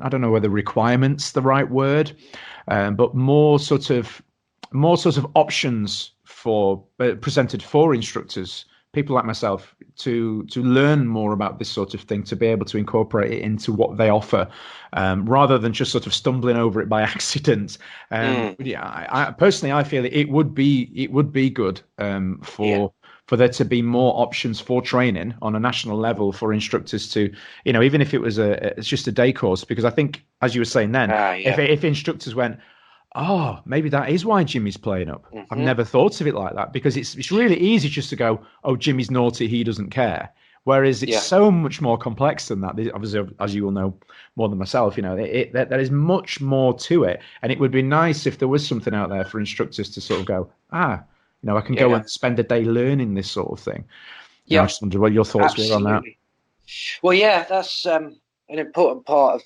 don't know whether requirements the right word, but more sort of options presented for instructors, people like myself, to learn more about this sort of thing, to be able to incorporate it into what they offer, rather than just sort of stumbling over it by accident. I personally feel it would be good for there to be more options for training on a national level for instructors to, even if it was it's just a day course, because I think, as you were saying then, if instructors went, oh, maybe that is why Jimmy's playing up. I've never thought of it like that, because it's really easy just to go, oh, Jimmy's naughty, he doesn't care. Whereas it's so much more complex than that. Obviously, as you will know more than myself, there is much more to it. And it would be nice if there was something out there for instructors to sort of go, I can go and spend a day learning this sort of thing. I just wondered what your thoughts were on that. Well, yeah, that's an important part of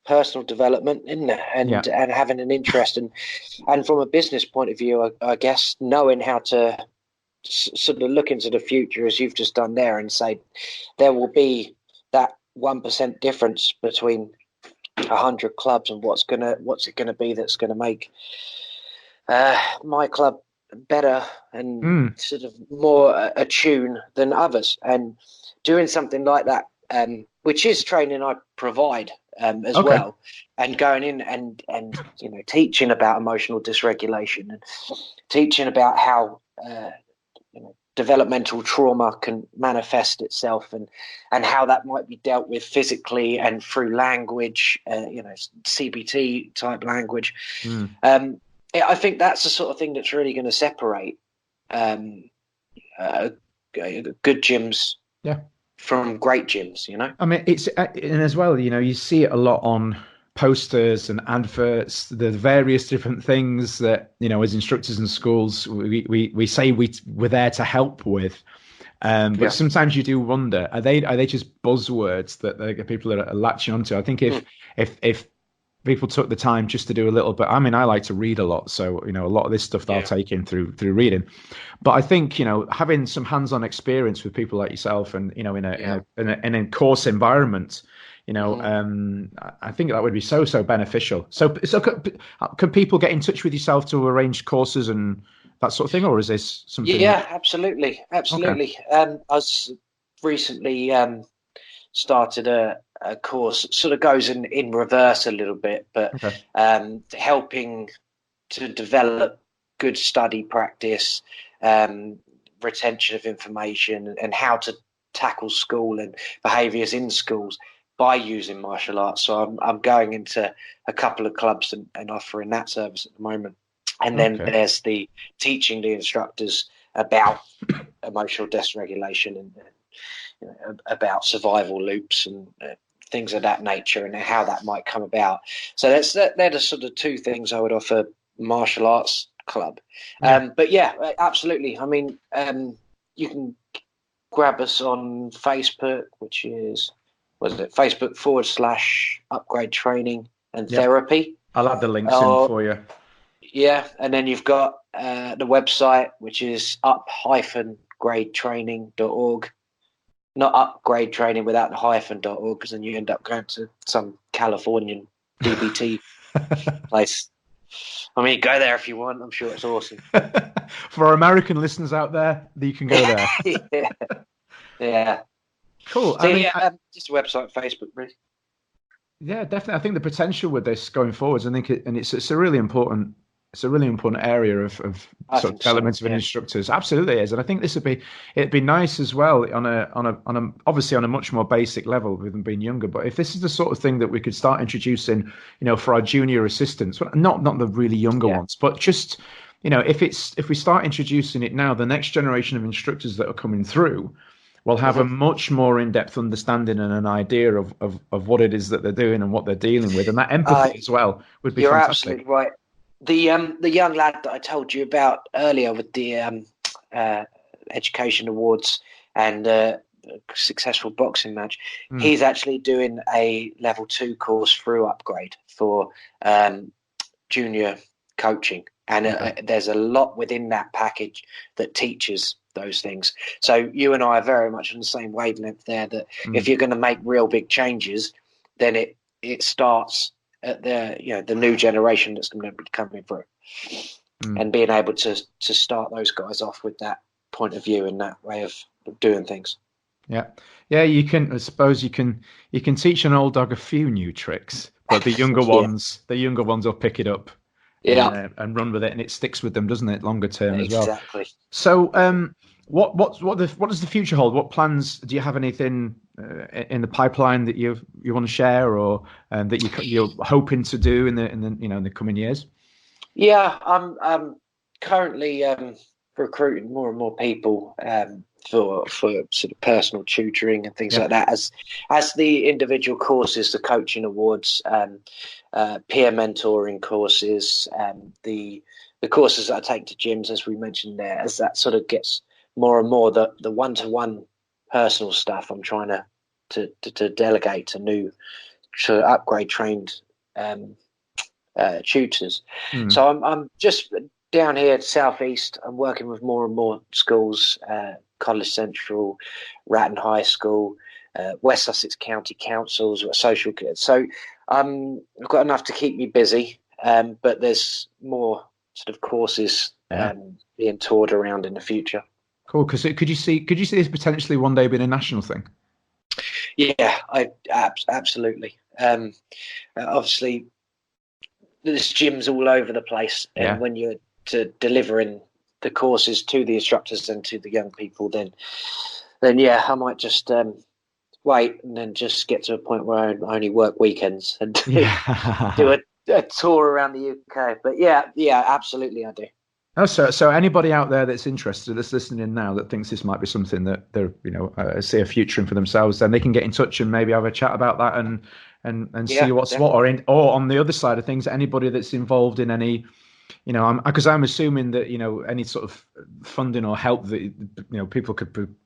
personal development, isn't it? And having an interest, and from a business point of view, I guess knowing how to sort of look into the future, as you've just done there, and say there will be that 1% difference between 100 clubs, and what's it gonna be that's gonna make my club better and sort of more attuned than others. And doing something like that, which is training I provide as well, and going in and teaching about emotional dysregulation, and teaching about how developmental trauma can manifest itself, and how that might be dealt with physically and through language, CBT type language. I think that's the sort of thing that's really going to separate good gyms from great gyms. I mean, and as well, you see it a lot on posters and adverts, the various different things that, as instructors in schools, we say we're there to help with. But sometimes you do wonder, are they just buzzwords that people are latching onto? I think if people took the time just to do a little bit. I mean, I like to read a lot, so a lot of this stuff that I'll take in through reading. But I think having some hands-on experience with people like yourself, and in a course environment, I think that would be so beneficial. So can people get in touch with yourself to arrange courses and that sort of thing, or is this something? Yeah, absolutely. Okay. I was recently started a course, sort of goes in reverse a little bit, but helping to develop good study practice, retention of information, and how to tackle school and behaviours in schools by using martial arts. So I'm going into a couple of clubs and offering that service at the moment. And then there's the teaching the instructors about emotional dysregulation and about survival loops and things of that nature, and how that might come about. So they're the sort of two things I would offer martial arts club. But yeah, absolutely. I mean, you can grab us on Facebook, which is, Facebook.com/upgrade training and therapy. I'll add the links in for you. Yeah, and then you've got the website, which is up-gradetraining.org. Not upgrade training without the hyphen.org, because then you end up going to some Californian DBT place. I mean, go there if you want. I'm sure it's awesome. For our American listeners out there, you can go there. Yeah. Yeah. Cool. So, I mean, just a website, Facebook, really. yeah, definitely. I think the potential with this going forwards, I think, it's a really important. It's a really important area of sort of development of an instructors. Absolutely is, and I think it'd be nice as well on a obviously on a much more basic level with them being younger. But if this is the sort of thing that we could start introducing, for our junior assistants, not the really younger ones, but just if we start introducing it now, the next generation of instructors that are coming through will have a much more in-depth understanding and an idea of what it is that they're doing and what they're dealing with, and that empathy as well would be fantastic. Absolutely right. The young lad that I told you about earlier with the education awards and successful boxing match, he's actually doing a level 2 course through Upgrade for junior coaching, and there's a lot within that package that teaches those things. So you and I are very much on the same wavelength there, that if you're going to make real big changes, then it starts at the new generation that's going to be coming through, and being able to start those guys off with that point of view and that way of doing things. Yeah, you can. I suppose you can teach an old dog a few new tricks, but the younger ones, will pick it up, and run with it, and it sticks with them, doesn't it, longer term as well? Exactly. So, what does the future hold? What plans do you have? Anything in the pipeline that you want to share, or that you're hoping to do in the coming years? Yeah, I'm currently recruiting more and more people for sort of personal tutoring and things like that, as the individual courses, the coaching awards, peer mentoring courses, the courses that I take to gyms, as we mentioned there, as that sort of gets more and more the one-to-one personal stuff, I'm trying to delegate to Upgrade trained tutors. So I'm just down here southeast. I'm working with more and more schools, College Central, Ratton High School, West Sussex County Councils, social care. So I've got enough to keep me busy, but there's more sort of courses being toured around in the future. Cool. Because could you see this potentially one day being a national thing? Yeah, absolutely. Obviously, there's gyms all over the place, and when you're delivering the courses to the instructors and to the young people, then I might just wait and then just get to a point where I only work weekends and do a tour around the UK. But yeah, absolutely, I do. Oh, so anybody out there that's interested, that's listening now, that thinks this might be something that they're see a future in for themselves, then they can get in touch and maybe have a chat about that and see what's definitely. Or on the other side of things, anybody that's involved in any, because I'm assuming that any sort of funding or help that people could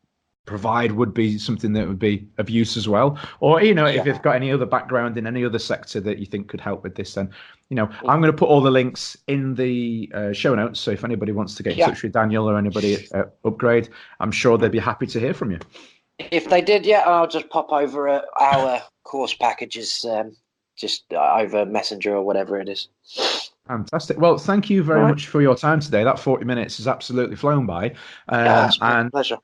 provide would be something that would be of use as well. Or if you've got any other background in any other sector that you think could help with this, then I'm going to put all the links in the show notes. So if anybody wants to get in touch with Daniel or anybody at Upgrade, I'm sure they'd be happy to hear from you. If they did, I'll just pop over our course packages, just over Messenger or whatever it is. Fantastic. Well, thank you very much for your time today. That 40 minutes has absolutely flown by. It's been a pleasure.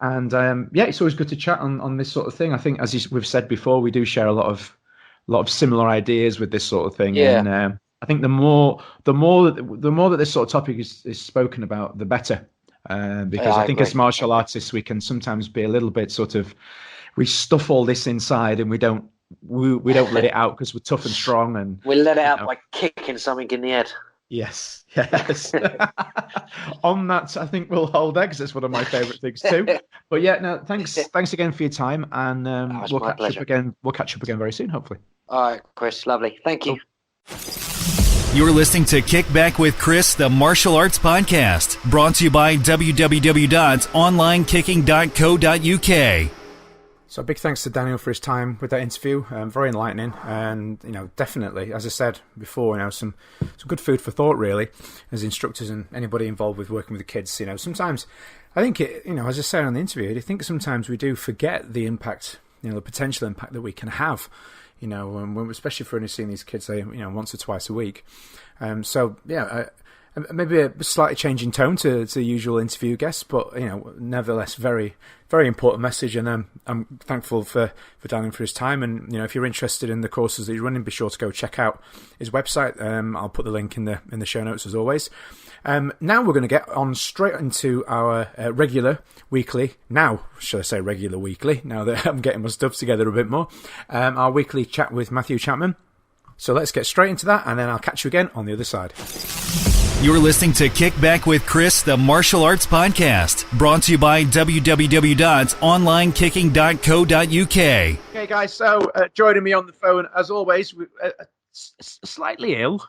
And it's always good to chat on this sort of thing. I think, as we've said before, we do share a lot of similar ideas with this sort of thing. Yeah. And I think the more that this sort of topic is spoken about, the better. Because I think as martial artists, we can sometimes be a little bit we stuff all this inside and we don't let it out because we're tough and strong, and we let it out by kicking something in the head. Yes. On that, I think we'll hold that because it's one of my favourite things too. But thanks again for your time, and we'll catch up again. We'll catch up again very soon, hopefully. All right, Chris, lovely. Thank you. You're listening to Kick Back with Chris, the martial arts podcast, brought to you by www.onlinekicking.co.uk. So big thanks to Daniel for his time with that interview. Very enlightening, and definitely, as I said before, some good food for thought really, as instructors and anybody involved with working with the kids. Sometimes I think as I said on the interview, I think sometimes we do forget the impact, the potential impact that we can have especially for only seeing these kids, once or twice a week. Maybe a slightly change in tone to the usual interview guests, but nevertheless, very, very important message. And I'm thankful for Dan for his time. And if you're interested in the courses that he's running, be sure to go check out his website. I'll put the link in the show notes as always. Now we're going to get on straight into our regular weekly. Now, should I say regular weekly? Now that I'm getting my stuff together a bit more, our weekly chat with Matthew Chapman. So let's get straight into that, and then I'll catch you again on the other side. You're listening to Kick Back with Chris, the martial arts podcast, brought to you by www.onlinekicking.co.uk. Okay, guys, so joining me on the phone, as always, slightly ill,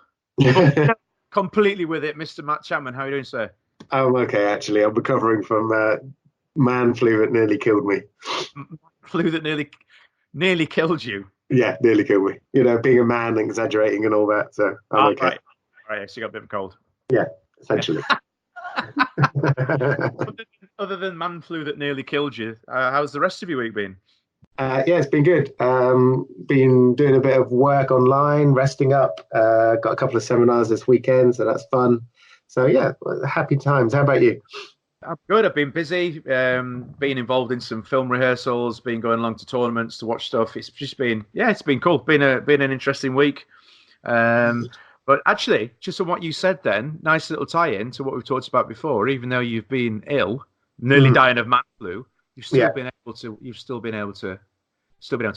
completely with it, Mr. Matt Chapman. How are you doing, sir? I'm okay, actually. I'm recovering from man flu that nearly killed me. Flu that nearly killed you? Yeah, nearly killed me. Being a man, exaggerating and all that, so I'm okay. Right. All right, so you got a bit of a cold. Yeah, essentially. Other than man flu that nearly killed you, how's the rest of your week been? Yeah, it's been good. Been doing a bit of work online, resting up. Got a couple of seminars this weekend, so that's fun. So yeah, happy times. How about you? I'm good. I've been busy, been involved in some film rehearsals, been going along to tournaments to watch stuff. It's just been, it's been cool. Been an interesting week. But actually, just on what you said then, nice little tie-in to what we've talked about before. Even though you've been ill, nearly dying of man flu, you've still been able to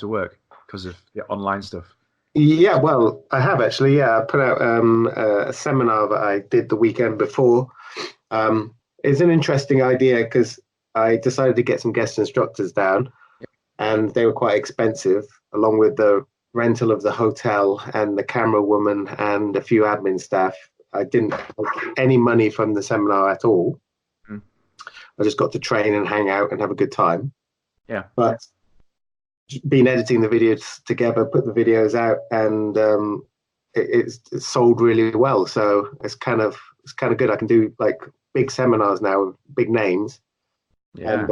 work because of the online stuff. Yeah, well, I have actually. Yeah, I put out a seminar that I did the weekend before. It's an interesting idea because I decided to get some guest instructors down, and they were quite expensive, along with the rental of the hotel and the camera woman and a few admin staff. I didn't have any money from the seminar at all. I just got to train and hang out and have a good time. Yeah. But been editing the videos together, put the videos out, and it's sold really well. So it's kind of good. I can do like big seminars now with big names. Yeah. And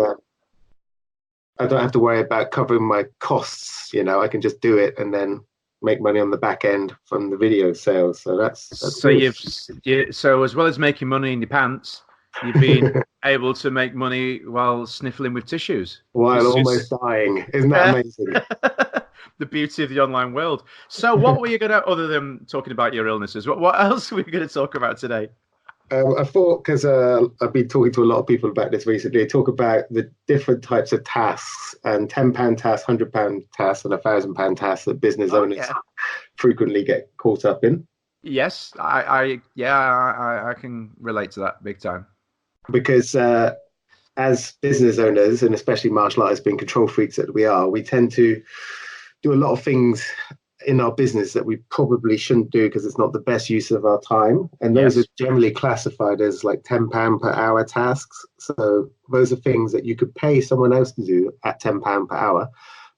I don't have to worry about covering my costs. I can just do it and then make money on the back end from the video sales. So that's so good. So as well as making money in your pants, you've been able to make money while sniffling with tissues. While almost dying. Isn't that amazing? The beauty of the online world. So what were you going to, other than talking about your illnesses, what else were we going to talk about today? I thought, because I've been talking to a lot of people about this recently, talk about the different types of tasks and £10 tasks, £100 tasks, and £1,000 tasks that business owners frequently get caught up in. Yes, I can relate to that big time. Because as business owners, and especially martial artists being control freaks that we are, we tend to do a lot of things in our business that we probably shouldn't do because it's not the best use of our time. And those are generally classified as like £10 per hour tasks. So those are things that you could pay someone else to do at £10 per hour,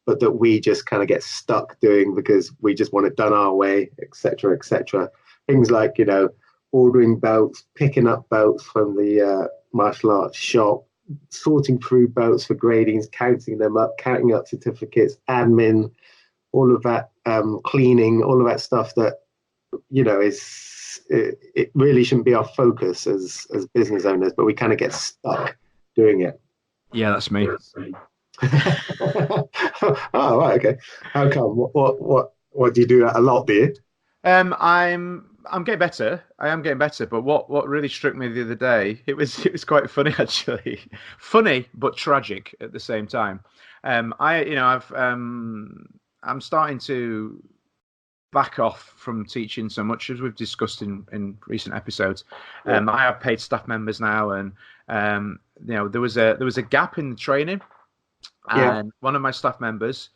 but that we just kind of get stuck doing because we just want it done our way, etc., etc. Things like, ordering belts, picking up belts from the martial arts shop, sorting through belts for gradings, counting them up, counting up certificates, admin, all of that, cleaning, all of that stuff that, it really shouldn't be our focus as business owners, but we kind of get stuck doing it. Yeah, that's me. Oh, right, okay. How come? What do you do that a lot, do you? I'm getting better. I am getting better. But what really struck me the other day, it was quite funny actually. Funny but tragic at the same time. I'm starting to back off from teaching so much, as we've discussed in recent episodes. I have paid staff members now, and there was a gap in the training, and one of my staff members,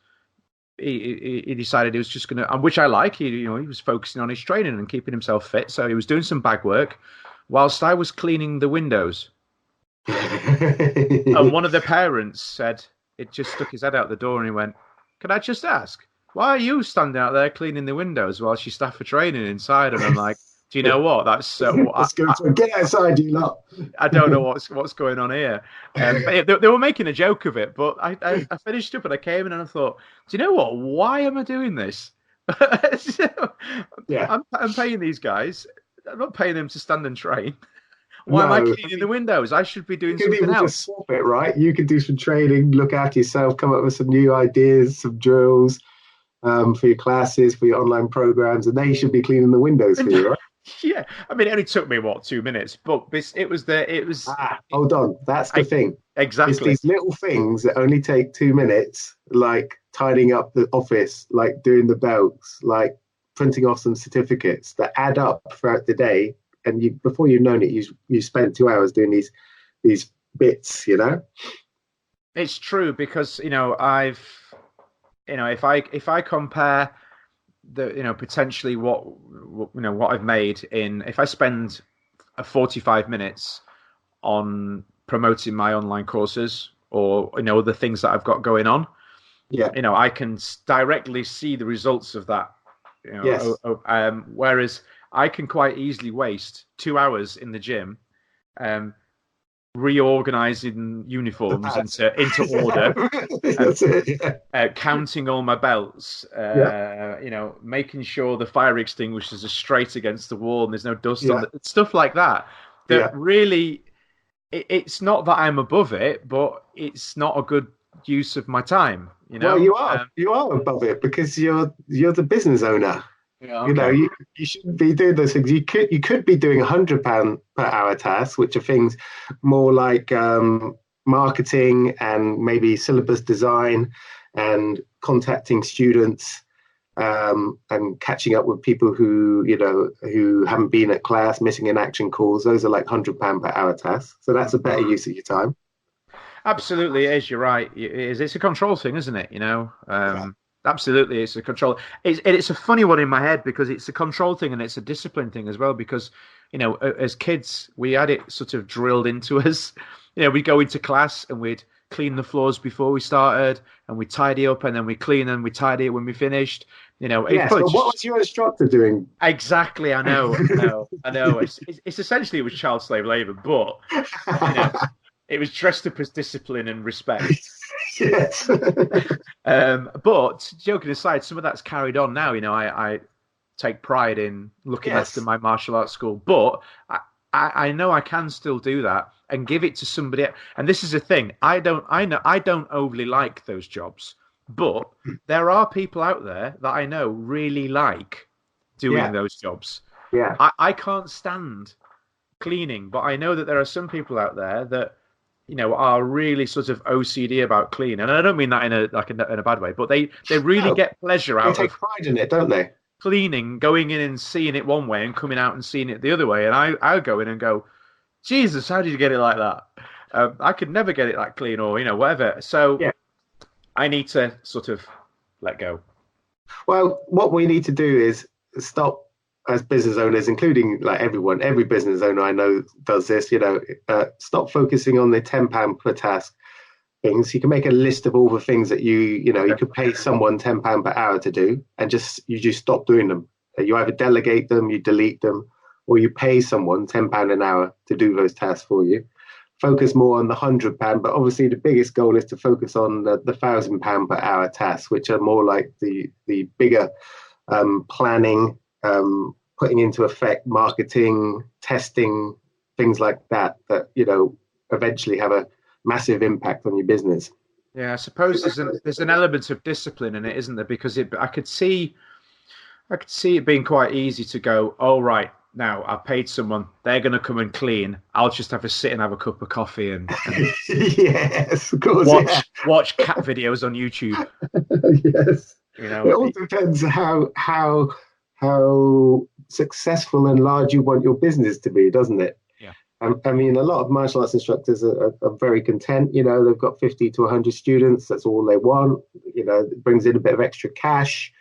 he decided he was just going to, which I like. He was focusing on his training and keeping himself fit, so he was doing some bag work whilst I was cleaning the windows. And one of the parents said, it just stuck his head out the door and he went, "Can I just ask, why are you standing out there cleaning the windows whilst your staff are training inside?" And I'm like, Do you know what? That's Let's go to get outside, you lot. I don't know what's going on here. But they were making a joke of it, but I finished up and I came in and I thought, do you know what? Why am I doing this? Yeah. I'm paying these guys. I'm not paying them to stand and train. Why am I cleaning the windows? I should be doing something else. Just swap it, right? You could do some training, look after yourself, come up with some new ideas, some drills for your classes, for your online programs, and they should be cleaning the windows for you, right? Yeah, I mean, it only took me 2 minutes, but it was. Hold on, that's the thing. Exactly. It's these little things that only take 2 minutes, like tidying up the office, like doing the belts, like printing off some certificates that add up throughout the day. And before you've known it, you spent 2 hours doing these bits, you know. It's true because if I compare potentially what I've made if I spend 45 minutes on promoting my online courses or the things that I've got going on, I can directly see the results of that. Yes. Whereas I can quite easily waste 2 hours in the gym, reorganizing uniforms into order, counting all my belts, making sure the fire extinguishers are straight against the wall and there's no dust on it, stuff like that. Really, it's not that I'm above it, but it's not a good use of my time. Well, you are above it because you're the business owner. Yeah, okay. You shouldn't be doing those things. You could be doing £100 per hour tasks, which are things more like marketing and maybe syllabus design and contacting students and catching up with people who haven't been at class, missing in action calls. Those are like £100 per hour tasks. So that's a better use of your time. Absolutely, it is. You're right. It's a control thing, isn't it? Absolutely, it's a control. It's a funny one in my head because it's a control thing and it's a discipline thing as well. Because as kids, we had it sort of drilled into us. We'd go into class and we'd clean the floors before we started, and we'd tidy up, and then we clean and we tidy it when we finished. Yes, but what was your instructor doing? Exactly, I know. It's essentially it was child slave labor, but it was dressed up as discipline and respect. Yes. But joking aside, some of that's carried on now. I take pride in looking after my martial arts school, but I know I can still do that and give it to somebody else. And this is the thing: I don't overly like those jobs, but there are people out there that I know really like doing those jobs. Yeah, I can't stand cleaning, but I know that there are some people out there that are really sort of OCD about clean, and I don't mean that in a bad way, but they really get pleasure out. They take pride in it, don't they? Cleaning, going in and seeing it one way and coming out and seeing it the other way, and I go in and go, Jesus, how did you get it like that? I could never get it that clean, or whatever. So I need to sort of let go. Well, what we need to do is stop as business owners, including like every business owner I know does this, stop focusing on the £10 per task things. You can make a list of all the things that you could pay someone £10 per hour to do, and you just stop doing them. You either delegate them, you delete them, or you pay someone £10 an hour to do those tasks for you. Focus more on the £100, but obviously the biggest goal is to focus on the £1,000 per hour tasks, which are more like the bigger planning, putting into effect marketing, testing, things like that eventually have a massive impact on your business. Yeah, I suppose there's an element of discipline in it, isn't there? Because I could see it being quite easy to go, oh right, now I paid someone, they're going to come and clean. I'll just have a sit and have a cup of coffee and yes, of course, watch cat videos on YouTube. Yes, it all depends how successful and large you want your business to be, doesn't it? Yeah. I mean, a lot of martial arts instructors are very content. They've got 50 to 100 students. That's all they want. It brings in a bit of extra cash.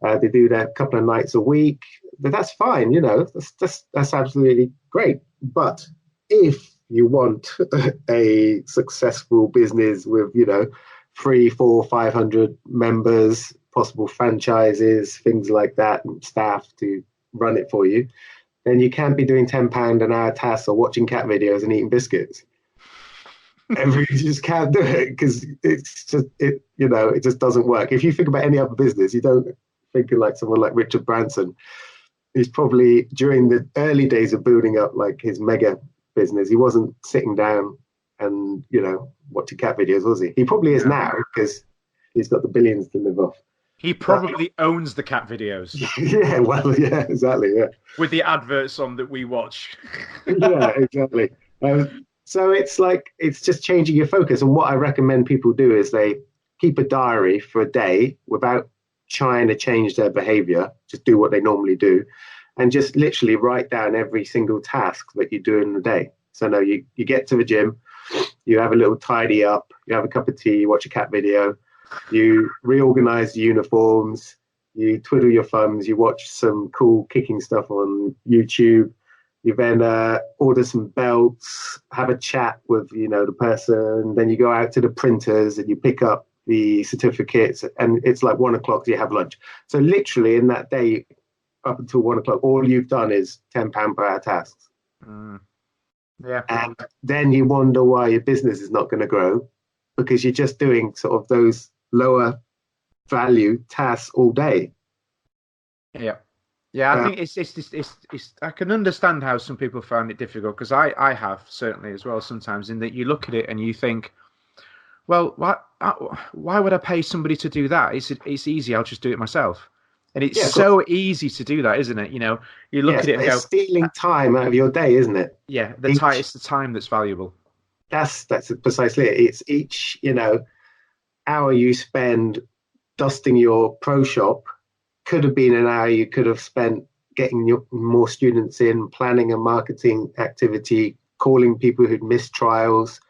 They do that a couple of nights a week, but that's fine. That's absolutely great. But if you want a successful business with 300, 400, 500 members, possible franchises, things like that, and staff to run it for you, then you can't be doing £10 an hour tasks or watching cat videos and eating biscuits. And you just can't do it because it just doesn't work. If you think about any other business, you don't think of like someone like Richard Branson. He's probably during the early days of building up like his mega business, he wasn't sitting down and watching cat videos, was he? He probably is now because he's got the billions to live off. He probably owns the cat videos. Yeah, well, yeah, exactly, yeah. With the adverts on that we watch. Yeah, exactly. So it's just changing your focus. And what I recommend people do is they keep a diary for a day without trying to change their behavior. Just do what they normally do, and just literally write down every single task that you do in the day. So no, you get to the gym, you have a little tidy up, you have a cup of tea, you watch a cat video, you reorganize the uniforms, you twiddle your thumbs, you watch some cool kicking stuff on YouTube, you then order some belts, have a chat with the person, then you go out to the printers and you pick up the certificates, and it's like 1 o'clock, you have lunch. So literally in that day up until 1 o'clock, all you've done is £10 per hour tasks. Yeah. And then you wonder why your business is not going to grow, because you're just doing sort of those lower value tasks all day. Yeah. Yeah, I think it's I can understand how some people find it difficult, because I have certainly as well sometimes, in that you look at it and you think, well, why would I pay somebody to do that? It's easy, I'll just do it myself. And it's so easy to do that, isn't it? You look at it and go, stealing time out of your day, isn't it? Yeah, it's the time that's valuable. That's precisely it. It's each hour you spend dusting your pro shop could have been an hour you could have spent getting more students in, planning a marketing activity, calling people who'd missed trials,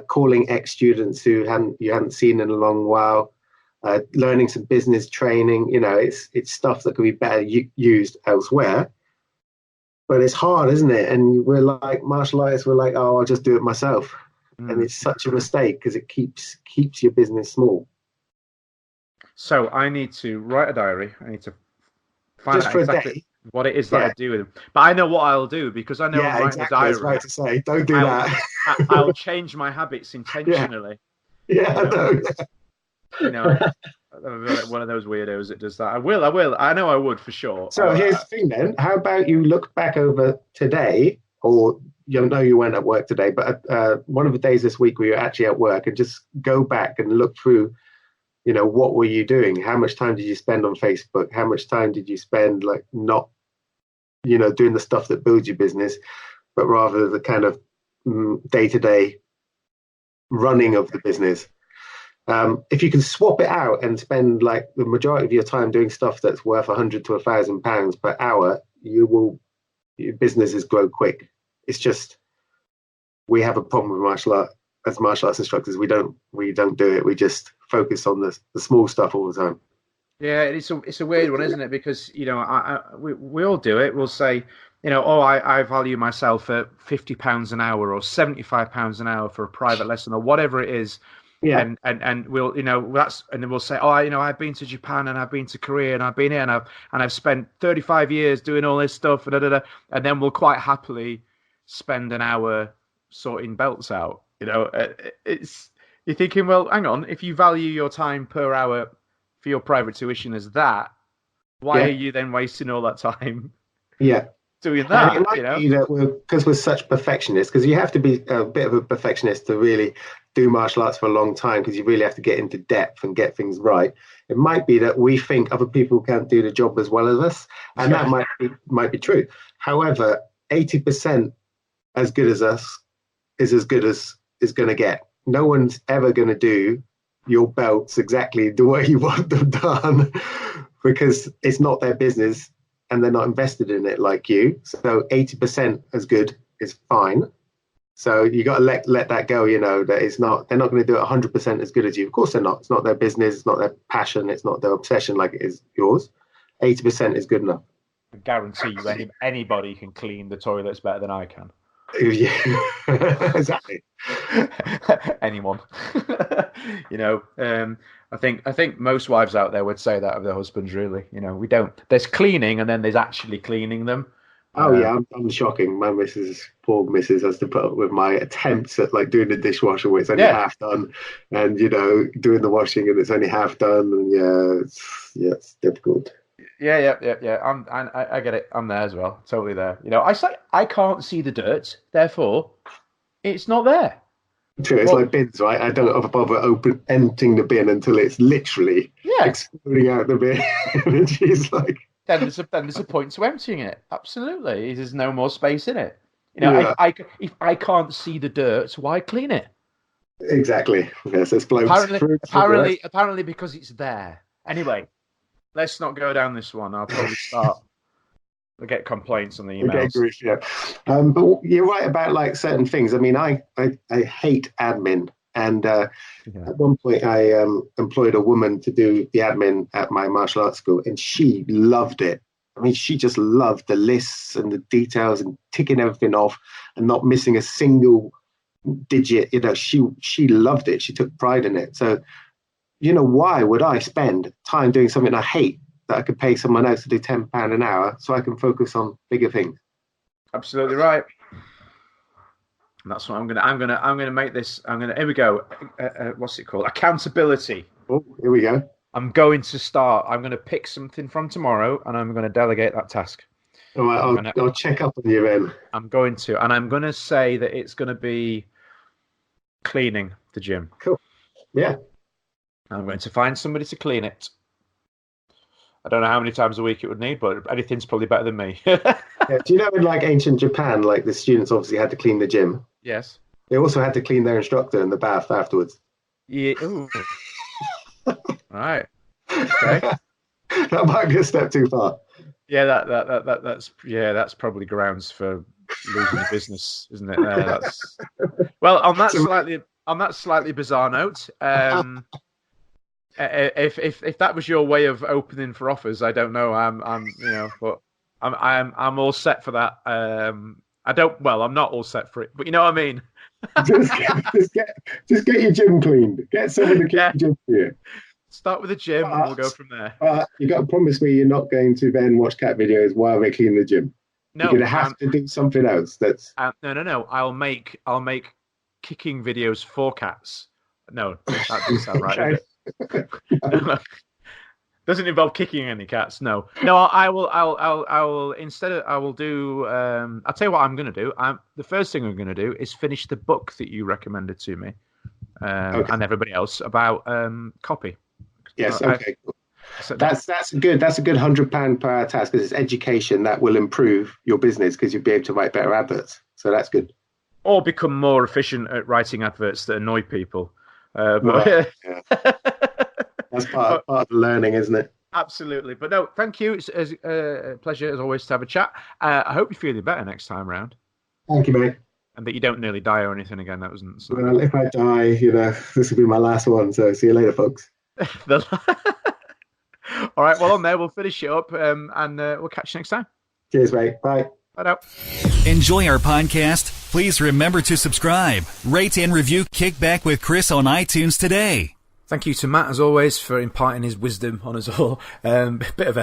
calling ex-students who you hadn't seen in a long while, learning some business training. It's stuff that could be better used elsewhere. But it's hard, isn't it? And we're like martial artists, we're like, oh, I'll just do it myself. And it's such a mistake because it keeps your business small. So I need to write a diary. I need to find out exactly what it is that I do with them. But I know what I'll do, because I know I'm writing a diary. I was right to say, don't do that. I'll change my habits intentionally. Yeah, I know. I'm one of those weirdos that does that. I will. I know I would for sure. So here's the thing then. How about you look back over today, or you weren't at work today, but one of the days this week where you're actually at work, and just go back and look through, what were you doing? How much time did you spend on Facebook? How much time did you spend not, doing the stuff that builds your business, but rather the kind of day-to-day running of the business? If you can swap it out and spend the majority of your time doing stuff that's worth £100 to £1,000 per hour, your businesses grow quick. It's just, we have a problem with martial arts instructors. We don't do it. We just focus on the small stuff all the time. Yeah, it's a weird one, isn't it? Because we all do it. We'll say, I value myself at £50 an hour or £75 an hour for a private lesson or whatever it is. Yeah, and we'll and then we'll say, I've been to Japan and I've been to Korea and I've been here and I've spent 35 years doing all this stuff and then we'll quite happily spend an hour sorting belts out. You're thinking, well, hang on, if you value your time per hour for your private tuition as that, why are you then wasting all that time? Yeah. Doing that, because we're such perfectionists, because you have to be a bit of a perfectionist to really do martial arts for a long time, because you really have to get into depth and get things right. It might be that we think other people can't do the job as well as us, and that might be true. However, 80% as good as us is as good as is going to get. No one's ever going to do your belts exactly the way you want them done, because it's not their business and they're not invested in it like you. So 80% as good is fine. So you got to let that go. That it's not. They're not going to do it 100% as good as you. Of course they're not. It's not their business. It's not their passion. It's not their obsession like it is yours. 80% is good enough. I guarantee you, anybody can clean the toilets better than I can. Yeah, exactly. Anyone. I think most wives out there would say that of their husbands. Really, we don't. There's cleaning, and then there's actually cleaning them. Oh yeah, I'm shocking. My poor missus, has to put up with my attempts at like doing the dishwasher where it's only Yeah. half done, and doing the washing and it's only half done, and it's difficult. Yeah. I get it. I'm there as well. Totally there. I say I can't see the dirt, therefore it's not there. True, it's Well, like bins, right? I don't bother emptying the bin until it's literally yeah. exploding out the bin, and she's like, Then there's a point to emptying it. Absolutely, there's no more space in it. yeah, If I can't see the dirt, why clean it? exactly. Yes, it's blokes. Apparently, because it's there. Anyway, let's not go down this one. I'll probably start. We'll get complaints on the emails. Okay, grief, yeah. But you're right about like certain things. I mean, I hate admin, and at one point I employed a woman to do the admin at my martial arts school, and she loved it. I mean, she just loved the lists and the details and ticking everything off and not missing a single digit. She loved it. She took pride in it. So, why would I spend time doing something I hate that I could pay someone else to do £10 an hour so I can focus on bigger things? Absolutely right. And that's what I'm gonna make this. Here we go. What's it called? Accountability. Oh, here we go. I'm going to pick something from tomorrow, and I'm going to delegate that task. All right, I'll check up on you then. I'm going to say that it's going to be cleaning the gym. Cool. Yeah. I'm going to find somebody to clean it. I don't know how many times a week it would need, but anything's probably better than me. Yeah. Do you know in like ancient Japan, like the students obviously had to clean the gym? Yes. They also had to clean their instructor in the bath afterwards. Yeah. Ooh. Right. Okay. That might be a step too far. Yeah, that's probably grounds for losing the business, isn't it? Well, on that slightly bizarre note, if that was your way of opening for offers, I don't know. But I'm all set for that. I'm not all set for it, but you know what I mean. just get your gym cleaned. Get someone to keep your gym for you. Start with the gym, and we'll go from there. You got to promise me you're not going to then watch cat videos while they clean the gym. No, you're going to have to do something else. That's no. I'll make kicking videos for cats. No, that doesn't sound right. No. Doesn't involve kicking any cats. No. I will instead. I will do. I'll tell you what I'm going to do. The first thing I'm going to do is finish the book that you recommended to me, and everybody else about copy. Yes. Okay. Cool. So that's good. That's a good £100 per hour task because it's education that will improve your business because you'll be able to write better adverts. So that's good. Or become more efficient at writing adverts that annoy people. That's part of the learning, isn't it? Absolutely. But no, thank you. It's a pleasure as always to have a chat. I hope you're feeling better next time round. Thank you, mate. And that you don't nearly die or anything again. That wasn't. So... Well, if I die, this will be my last one. So see you later, folks. All right. Well, on there, we'll finish it up, and we'll catch you next time. Cheers, mate. Bye. Bye now. Enjoy our podcast? Please remember to subscribe, rate, and review Kickback with Chris on iTunes today. Thank you to Matt, as always, for imparting his wisdom on us all. Bit of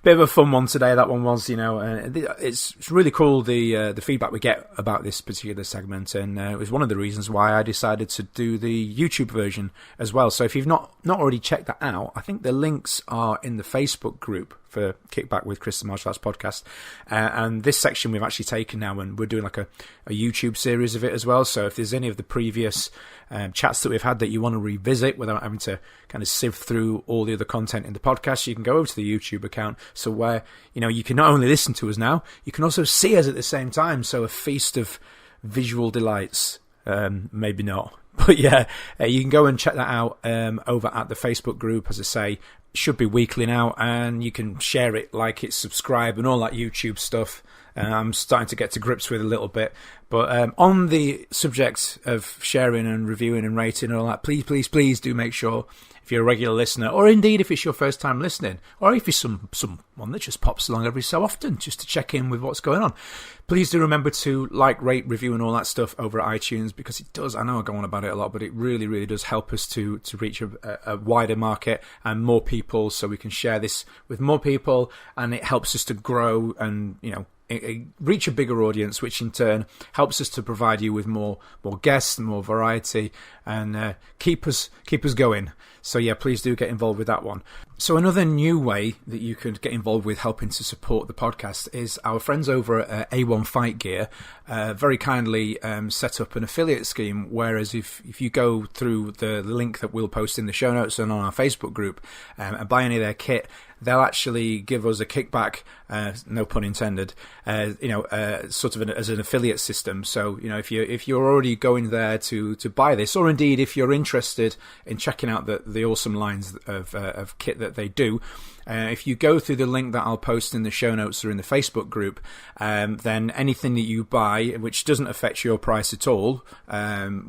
a fun one today. That one was, it's really cool the feedback we get about this particular segment, and it was one of the reasons why I decided to do the YouTube version as well. So if you've not already checked that out, I think the links are in the Facebook group for Kickback with Chris the Martial Arts Podcast, and this section we've actually taken now, and we're doing like a YouTube series of it as well. So if there's any of the previous chats that we've had that you want to revisit without having to kind of sift through all the other content in the podcast, you can go over to the YouTube account, so where you can not only listen to us now, you can also see us at the same time. So a feast of visual delights. Maybe not, but yeah, you can go and check that out over at the Facebook group. As I say, should be weekly now, and you can share it, like it, subscribe, and all that YouTube stuff. I'm starting to get to grips with a little bit. But on the subject of sharing and reviewing and rating and all that, please do make sure, if you're a regular listener, or indeed if it's your first time listening, or if you're someone that just pops along every so often just to check in with what's going on, please do remember to like, rate, review and all that stuff over at iTunes, because it does, I know I go on about it a lot, but it really, really does help us to reach a wider market and more people, so we can share this with more people, and it helps us to grow and, reach a bigger audience, which in turn helps us to provide you with more guests, more variety, and keep us going. So yeah, please do get involved with that one. So another new way that you could get involved with helping to support the podcast is our friends over at A1 Fight Gear very kindly set up an affiliate scheme, whereas if you go through the link that we'll post in the show notes and on our Facebook group and buy any of their kit, they'll actually give us a kickback, no pun intended, sort of as an affiliate system. So, if you're already going there to buy this, or indeed if you're interested in checking out the awesome lines of kit that they do, if you go through the link that I'll post in the show notes or in the Facebook group, then anything that you buy, which doesn't affect your price at all,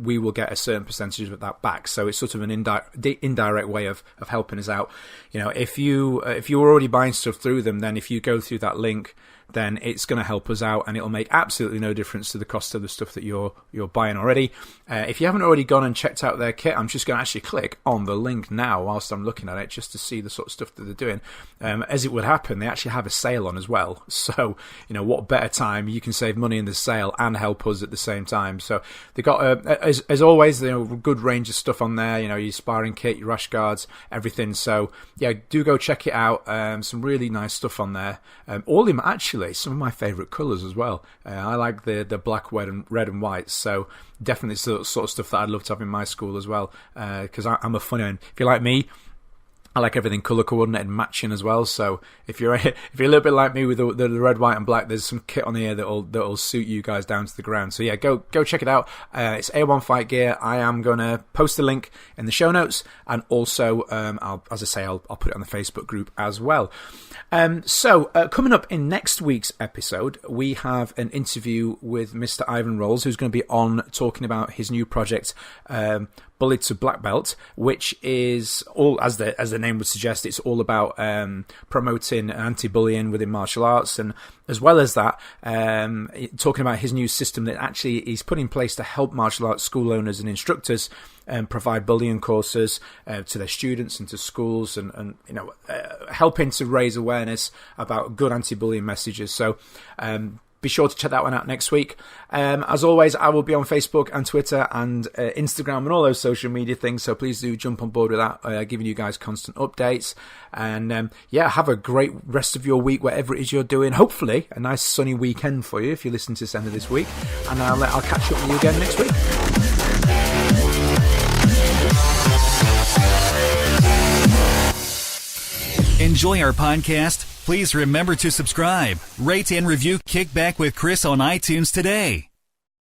we will get a certain percentage of that back. So it's sort of an indirect way of helping us out. If you're already buying stuff through them, then if you go through that link, then it's going to help us out, and it'll make absolutely no difference to the cost of the stuff that you're buying already. If you haven't already gone and checked out their kit, I'm just going to actually click on the link now whilst I'm looking at it, just to see the sort of stuff that they're doing. As it would happen, they actually have a sale on as well. So, what better time? You can save money in the sale and help us at the same time. So they've got, as always, a good range of stuff on there. Your sparring kit, your rash guards, everything. So yeah, do go check it out. Some really nice stuff on there. All of them actually some of my favourite colours as well. I like the black, red and white, so definitely the sort of stuff that I'd love to have in my school as well, because I'm a funny one. If you're like me, I like everything colour coordinated and matching as well. So if you're a little bit like me with the red, white and black, there's some kit on here that'll suit you guys down to the ground. So yeah, go check it out. It's A1 Fight Gear. I am gonna post the link in the show notes, and also I'll put it on the Facebook group as well. So coming up in next week's episode, we have an interview with Mr. Ivan Rolls, who's going to be on talking about his new project, Bullied to Black Belt, which is all, as the name would suggest, it's all about promoting anti-bullying within martial arts, and as well as that, talking about his new system that actually he's put in place to help martial arts school owners and instructors provide bullying courses to their students and to schools, and helping to raise awareness about good anti-bullying messages. So be sure to check that one out next week. As always, I will be on Facebook and Twitter and Instagram and all those social media things, so please do jump on board with that, giving you guys constant updates. And have a great rest of your week, whatever it is you're doing. Hopefully a nice sunny weekend for you if you listen to this end of this week, and I'll catch up with you again next week. Enjoy our podcast? Please remember to subscribe, rate, and review Kickback with Chris on iTunes today.